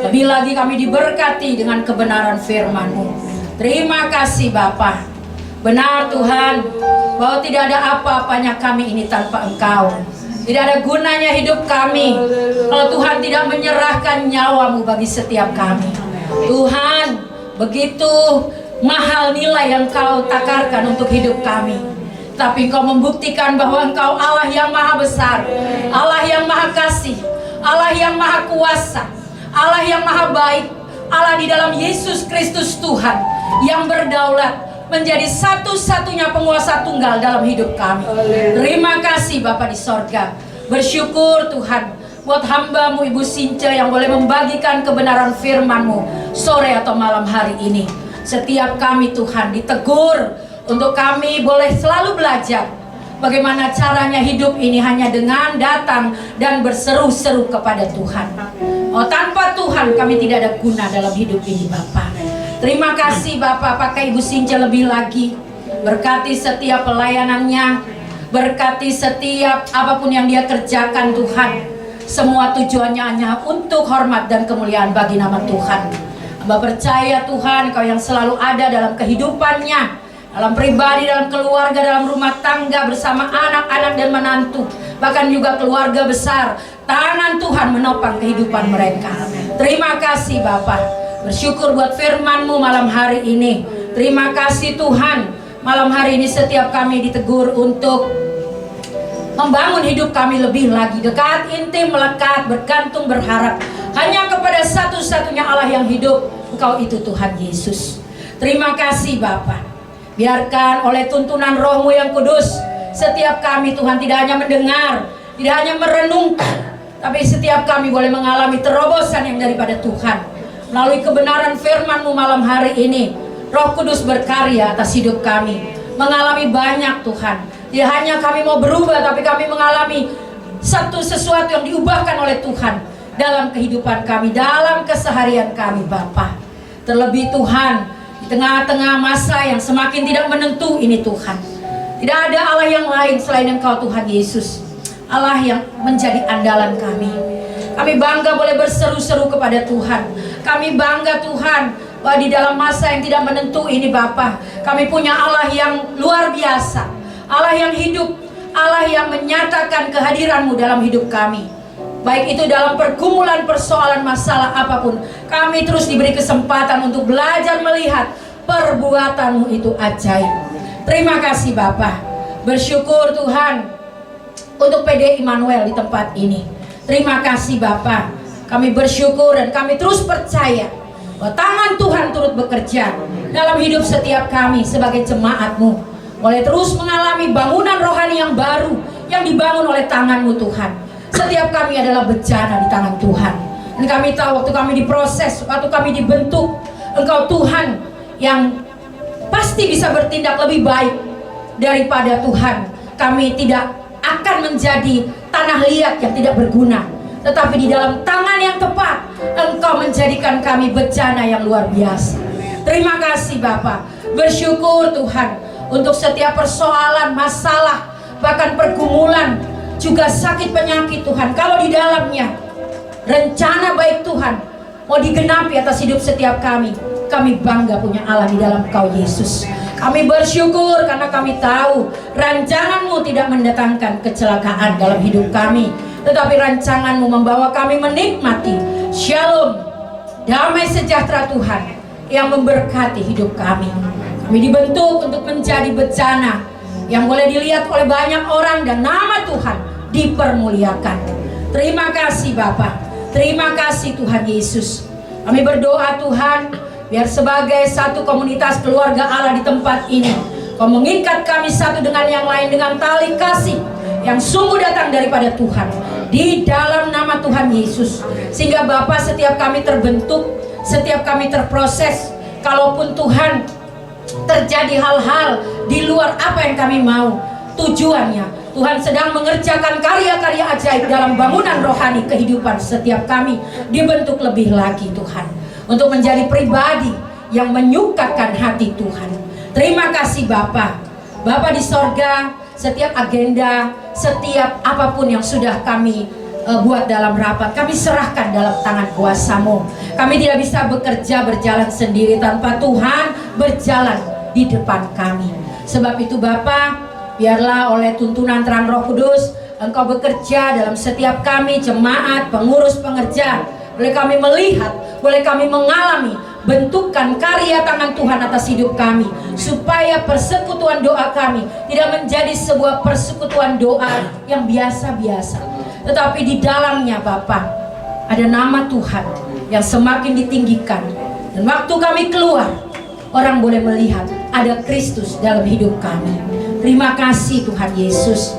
Lebih lagi kami diberkati dengan kebenaran firman-Mu. Terima kasih Bapa. Benar Tuhan, bahwa tidak ada apa-apanya kami ini tanpa Engkau. Tidak ada gunanya hidup kami kalau Tuhan tidak menyerahkan nyawa-Mu bagi setiap kami. Tuhan, begitu mahal nilai yang Kau takarkan untuk hidup kami. Tapi Engkau membuktikan bahwa Engkau Allah yang maha besar, Allah yang maha kasih, Allah yang maha kuasa, Allah yang maha baik, Allah di dalam Yesus Kristus Tuhan yang berdaulat menjadi satu-satunya penguasa tunggal dalam hidup kami. Terima kasih Bapa di sorga. Bersyukur Tuhan buat hamba-Mu Ibu Since yang boleh membagikan kebenaran firman-Mu sore atau malam hari ini. Setiap kami Tuhan ditegur untuk kami boleh selalu belajar bagaimana caranya hidup ini hanya dengan datang dan berseru-seru kepada Tuhan. Oh, tanpa Tuhan kami tidak ada guna dalam hidup ini Bapa. Terima kasih Bapak, pakai Ibu Since lebih lagi. Berkati setiap pelayanannya, berkati setiap apapun yang dia kerjakan Tuhan. Semua tujuannya hanya untuk hormat dan kemuliaan bagi nama Tuhan. Hamba percaya Tuhan Kau yang selalu ada dalam kehidupannya, dalam pribadi, dalam keluarga, dalam rumah tangga, bersama anak-anak dan menantu, bahkan juga keluarga besar. Tangan Tuhan menopang kehidupan mereka. Terima kasih Bapak. Bersyukur buat firman-Mu malam hari ini. Terima kasih Tuhan, malam hari ini setiap kami ditegur untuk membangun hidup kami lebih lagi dekat, intim, melekat, bergantung, berharap hanya kepada satu-satunya Allah yang hidup. Engkau itu Tuhan Yesus. Terima kasih Bapa. Biarkan oleh tuntunan Roh-Mu yang kudus, setiap kami Tuhan tidak hanya mendengar, tidak hanya merenungkan, tapi setiap kami boleh mengalami terobosan yang daripada Tuhan. Melalui kebenaran firman-Mu malam hari ini, Roh Kudus berkarya atas hidup kami. Mengalami banyak Tuhan. Tidak hanya kami mau berubah, tapi kami mengalami sesuatu yang diubahkan oleh Tuhan dalam kehidupan kami, dalam keseharian kami Bapa. Terlebih Tuhan, di tengah-tengah masa yang semakin tidak menentu ini Tuhan, tidak ada Allah yang lain selain Engkau Tuhan Yesus, Allah yang menjadi andalan kami. Kami bangga boleh berseru-seru kepada Tuhan. Kami bangga Tuhan bahwa di dalam masa yang tidak menentu ini Bapa, kami punya Allah yang luar biasa, Allah yang hidup, Allah yang menyatakan kehadiran-Mu dalam hidup kami. Baik itu dalam pergumulan, persoalan, masalah apapun, kami terus diberi kesempatan untuk belajar melihat perbuatan-Mu itu ajaib. Terima kasih Bapa. Bersyukur Tuhan untuk PD Immanuel di tempat ini. Terima kasih Bapa. Kami bersyukur dan kami terus percaya bahwa tangan Tuhan turut bekerja dalam hidup setiap kami sebagai jemaat-Mu. Boleh terus mengalami bangunan rohani yang baru yang dibangun oleh tangan-Mu Tuhan. Setiap kami adalah bejana di tangan Tuhan. Dan kami tahu waktu kami diproses, waktu kami dibentuk, Engkau Tuhan yang pasti bisa bertindak lebih baik daripada Tuhan. Kami tidak akan menjadi tanah liat yang tidak berguna, tetapi di dalam tangan yang tepat Engkau menjadikan kami bejana yang luar biasa. Terima kasih Bapa. Bersyukur Tuhan untuk setiap persoalan, masalah, bahkan pergumulan, juga sakit penyakit Tuhan. Kalau di dalamnya rencana baik Tuhan mau digenapi atas hidup setiap kami, kami bangga punya Allah di dalam Engkau Yesus. Kami bersyukur karena kami tahu rancangan-Mu tidak mendatangkan kecelakaan dalam hidup kami, tetapi rancangan-Mu membawa kami menikmati shalom, damai sejahtera Tuhan yang memberkati hidup kami. Kami dibentuk untuk menjadi bejana yang boleh dilihat oleh banyak orang dan nama Tuhan dipermuliakan. Terima kasih Bapa. Terima kasih Tuhan Yesus. Kami berdoa Tuhan, biar sebagai satu komunitas keluarga Allah di tempat ini, Kau mengikat kami satu dengan yang lain dengan tali kasih yang sungguh datang daripada Tuhan, di dalam nama Tuhan Yesus. Sehingga Bapa, setiap kami terbentuk, setiap kami terproses, kalaupun Tuhan terjadi hal-hal di luar apa yang kami mau. Tujuannya Tuhan sedang mengerjakan karya-karya ajaib dalam bangunan rohani kehidupan setiap kami, dibentuk lebih lagi Tuhan, untuk menjadi pribadi yang menyukakan hati Tuhan. Terima kasih Bapa. Bapa di sorga, setiap agenda, setiap apapun yang sudah kami buat dalam rapat, kami serahkan dalam tangan kuasa-Mu. Kami tidak bisa bekerja berjalan sendiri tanpa Tuhan berjalan di depan kami. Sebab itu Bapa, biarlah oleh tuntunan terang Roh Kudus Engkau bekerja dalam setiap kami, jemaat, pengurus, pengerja. Boleh kami melihat, boleh kami mengalami bentukan karya tangan Tuhan atas hidup kami, supaya persekutuan doa kami tidak menjadi sebuah persekutuan doa yang biasa-biasa, tetapi di dalamnya Bapa ada nama Tuhan yang semakin ditinggikan. Dan waktu kami keluar, orang boleh melihat ada Kristus dalam hidup kami. Terima kasih Tuhan Yesus.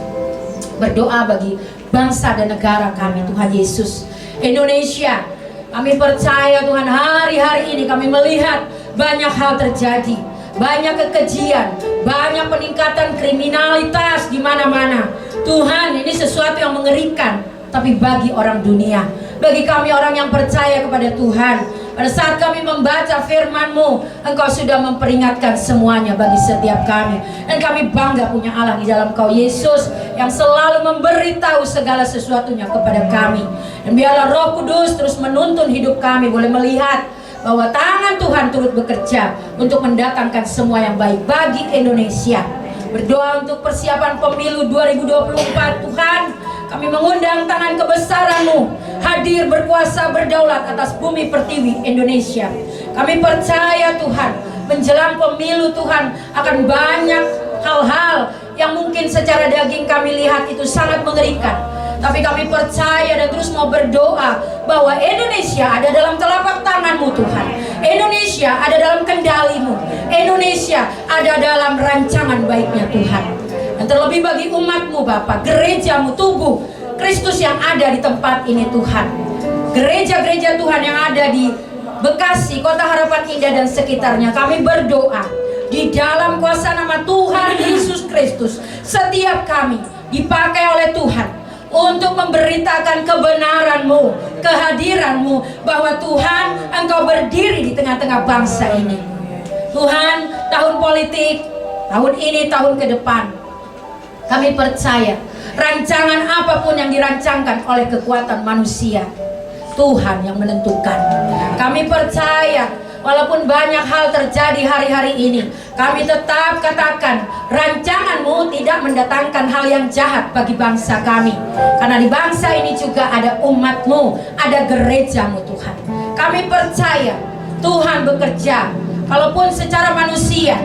Berdoa bagi bangsa dan negara kami Tuhan Yesus. Indonesia, kami percaya Tuhan, hari-hari ini kami melihat banyak hal terjadi, banyak kekejian, banyak peningkatan kriminalitas di mana-mana. Tuhan, ini sesuatu yang mengerikan, tapi bagi orang dunia, bagi kami orang yang percaya kepada Tuhan, pada saat kami membaca firman-Mu, Engkau sudah memperingatkan semuanya bagi setiap kami. Dan kami bangga punya Allah di dalam Kau Yesus, yang selalu memberitahu segala sesuatunya kepada kami. Dan biarlah Roh Kudus terus menuntun hidup kami, boleh melihat bahwa tangan Tuhan turut bekerja untuk mendatangkan semua yang baik bagi Indonesia. Berdoa untuk persiapan pemilu 2024 Tuhan. Kami mengundang tangan kebesaran-Mu hadir berkuasa berdaulat atas bumi pertiwi Indonesia. Kami percaya Tuhan, menjelang pemilu Tuhan akan banyak hal-hal yang mungkin secara daging kami lihat itu sangat mengerikan. Tapi kami percaya dan terus mau berdoa bahwa Indonesia ada dalam telapak tangan-Mu Tuhan. Indonesia ada dalam kendali-Mu. Indonesia ada dalam rancangan baiknya Tuhan. Dan terlebih bagi umat-Mu Bapa, gereja-Mu, tubuh Kristus yang ada di tempat ini Tuhan. Gereja-gereja Tuhan yang ada di Bekasi, Kota Harapan Indah dan sekitarnya, kami berdoa di dalam kuasa nama Tuhan Yesus Kristus, setiap kami dipakai oleh Tuhan untuk memberitakan kebenaran-Mu, kehadiran-Mu, bahwa Tuhan Engkau berdiri di tengah-tengah bangsa ini. Tuhan, tahun politik, tahun ini, tahun ke depan, kami percaya rancangan apapun yang dirancangkan oleh kekuatan manusia, Tuhan yang menentukan. Kami percaya walaupun banyak hal terjadi hari-hari ini, kami tetap katakan rancangan-Mu tidak mendatangkan hal yang jahat bagi bangsa kami. Karena di bangsa ini juga ada umat-Mu, ada gereja-Mu Tuhan. Kami percaya Tuhan bekerja, kalaupun secara manusia,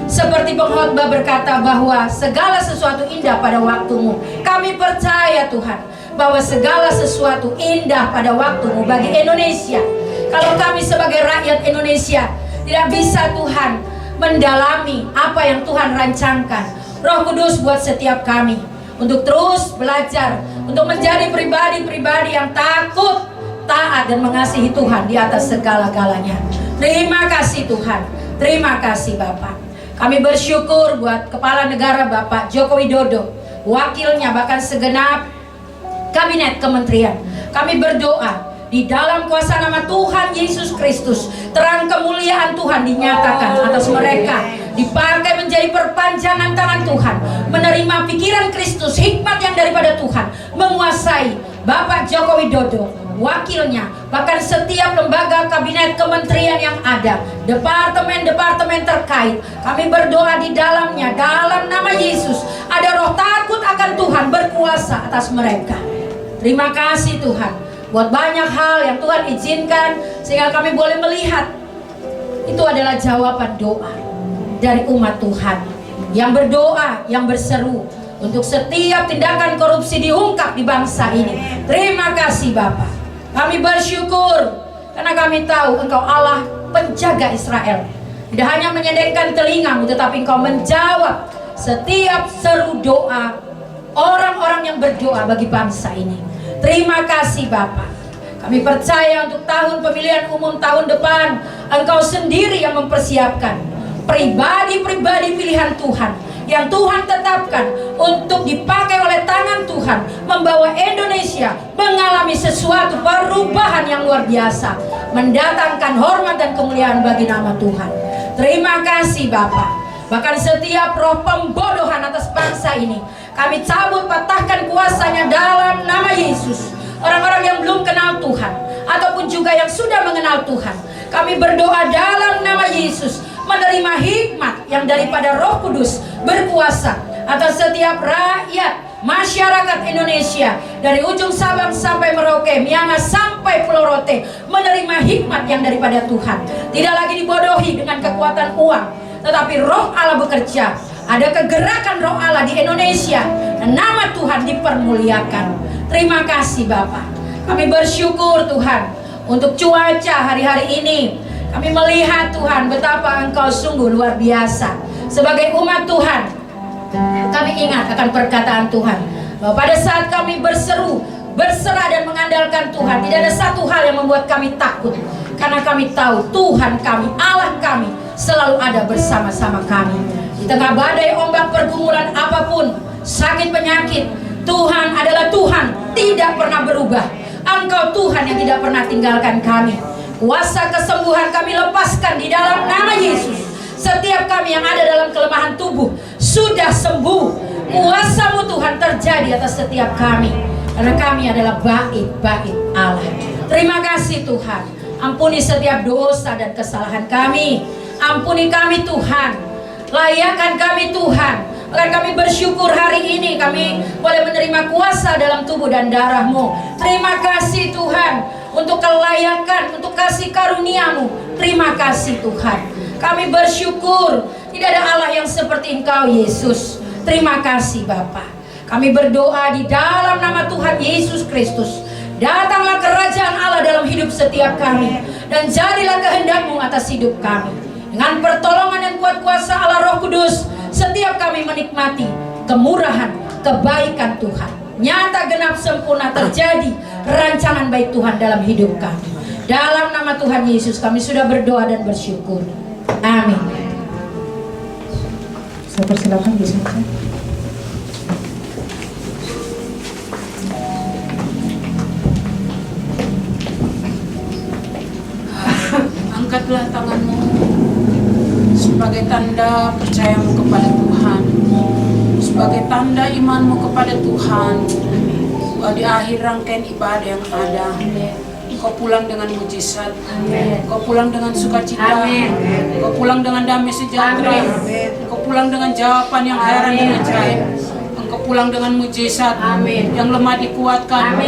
seperti pengkhotbah berkata bahwa segala sesuatu indah pada waktu-Mu. Kami percaya Tuhan bahwa segala sesuatu indah pada waktu-Mu bagi Indonesia. Kalau kami sebagai rakyat Indonesia tidak bisa Tuhan mendalami apa yang Tuhan rancangkan, Roh Kudus buat setiap kami untuk terus belajar, untuk menjadi pribadi-pribadi yang takut, taat dan mengasihi Tuhan di atas segala-galanya. Terima kasih Tuhan, terima kasih Bapak. Kami bersyukur buat Kepala Negara Bapak Joko Widodo, wakilnya, bahkan segenap kabinet kementerian. Kami berdoa di dalam kuasa nama Tuhan Yesus Kristus, terang kemuliaan Tuhan dinyatakan atas mereka, dipakai menjadi perpanjangan tangan Tuhan, menerima pikiran Kristus, hikmat yang daripada Tuhan, menguasai Bapak Joko Widodo, wakilnya, bahkan setiap lembaga kabinet kementerian yang ada, departemen-departemen terkait. Kami berdoa di dalamnya, dalam nama Yesus, ada roh takut akan Tuhan berkuasa atas mereka. Terima kasih Tuhan buat banyak hal yang Tuhan izinkan sehingga kami boleh melihat itu adalah jawaban doa dari umat Tuhan yang berdoa, yang berseru untuk setiap tindakan korupsi diungkap di bangsa ini. Terima kasih Bapak. Kami bersyukur karena kami tahu Engkau Allah penjaga Israel. Tidak hanya menyedengkan telinga-Mu, tetapi Engkau menjawab setiap seru doa orang-orang yang berdoa bagi bangsa ini. Terima kasih Bapak. Kami percaya untuk tahun pemilihan umum tahun depan Engkau sendiri yang mempersiapkan pribadi-pribadi pilihan Tuhan yang Tuhan tetapkan untuk dipakai oleh tangan Tuhan, membawa Indonesia mengalami sesuatu perubahan yang luar biasa, mendatangkan hormat dan kemuliaan bagi nama Tuhan. Terima kasih Bapa. Bahkan setiap roh pembodohan atas bangsa ini kami cabut, patahkan kuasanya dalam nama Yesus. Orang-orang yang belum kenal Tuhan ataupun juga yang sudah mengenal Tuhan, kami berdoa dalam nama Yesus, menerima hikmat yang daripada Roh Kudus berkuasa atas setiap rakyat masyarakat Indonesia, dari ujung Sabang sampai Merauke, Miangas sampai Pulau Rote, menerima hikmat yang daripada Tuhan. Tidak lagi dibodohi dengan kekuatan uang, tetapi Roh Allah bekerja. Ada kegerakan Roh Allah di Indonesia dan nama Tuhan dipermuliakan. Terima kasih Bapak. Kami bersyukur Tuhan untuk cuaca hari-hari ini. Kami melihat Tuhan betapa Engkau sungguh luar biasa. Sebagai umat Tuhan, kami ingat akan perkataan Tuhan bahwa pada saat kami berseru, berserah dan mengandalkan Tuhan, tidak ada satu hal yang membuat kami takut, karena kami tahu Tuhan kami, Allah kami selalu ada bersama-sama kami. Di tengah badai, ombak, pergumulan apapun, sakit, penyakit, Tuhan adalah Tuhan, tidak pernah berubah. Engkau Tuhan yang tidak pernah tinggalkan kami. Kuasa kesembuhan kami lepaskan di dalam nama Yesus. Setiap kami yang ada dalam kelemahan tubuh sudah sembuh. Kuasa-Mu Tuhan terjadi atas setiap kami, karena kami adalah bait-bait Allah. Terima kasih Tuhan. Ampuni setiap dosa dan kesalahan kami. Ampuni kami Tuhan. Layakan kami Tuhan. Bahkan kami bersyukur hari ini kami boleh menerima kuasa dalam tubuh dan darah-Mu. Terima kasih Tuhan untuk kelayakan, untuk kasih karunia-Mu. Terima kasih Tuhan. Kami bersyukur tidak ada Allah yang seperti Engkau Yesus. Terima kasih Bapa. Kami berdoa di dalam nama Tuhan Yesus Kristus. Datanglah kerajaan Allah dalam hidup setiap kami, dan jadilah kehendak-Mu atas hidup kami. Dengan pertolongan dan kuat kuasa Allah Roh Kudus, setiap kami menikmati kemurahan, kebaikan Tuhan. Nyata genap sempurna terjadi rancangan baik Tuhan dalam hidup kami. Dalam nama Tuhan Yesus kami sudah berdoa dan bersyukur. Amin. Saya persilakan Bu Sinta. Angkatlah tanganmu sebagai tanda percayamu kepada Tuhan, sebagai tanda imanmu kepada Tuhan. Di akhir rangkaian ibadah yang ada, kau pulang dengan mujizat, kau pulang dengan sukacita, kau pulang dengan damai sejahtera, kau pulang dengan jawaban yang heran dan ajaib. Engkau pulang dengan mujizat, yang lemah dikuatkan,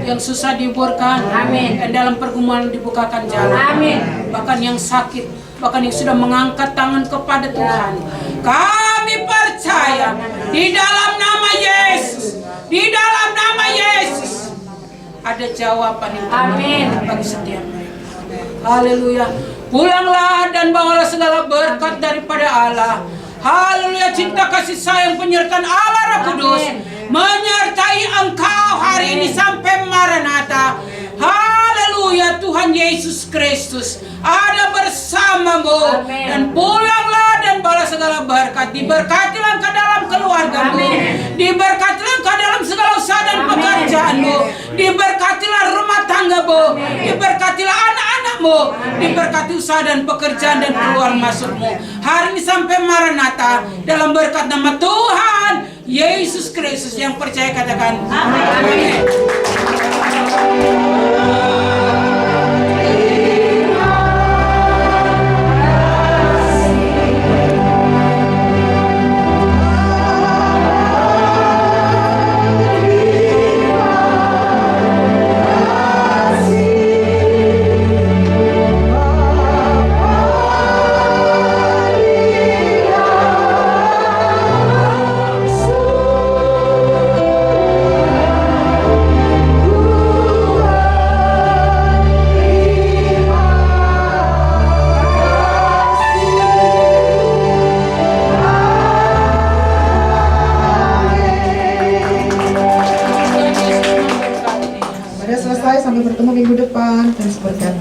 yang susah dihiburkan, dan dalam pergumulan dibukakan jalan. Bahkan yang sakit, bahkan yang sudah mengangkat tangan kepada Tuhan, kami percaya di dalam nama Yesus, di dalam nama Yesus ada jawaban yang benar bagi setiap mereka. Haleluya. Pulanglah dan bawalah segala berkat daripada Allah. Haleluya. Cinta kasih sayang penyertaan Allah Roh Kudus menyertai engkau hari ini sampai Maranatha. Haleluya. Tuhan Yesus Kristus ada bersamamu, dan pulanglah dan bawalah segala berkat. Diberkatilah engkau dalam keluargamu, diberkatilah engkau dalam segala usaha dan pekerjaanmu, diberkatilah rumah tanggamu, diberkatilah anak-anakmu, diberkati usaha dan pekerjaan dan keluar masukmu hari ini sampai Maranatha, dalam berkat nama Tuhan Yesus Kristus. Yang percaya katakan amin. Pada selesai, sampai bertemu minggu depan. Terus berkata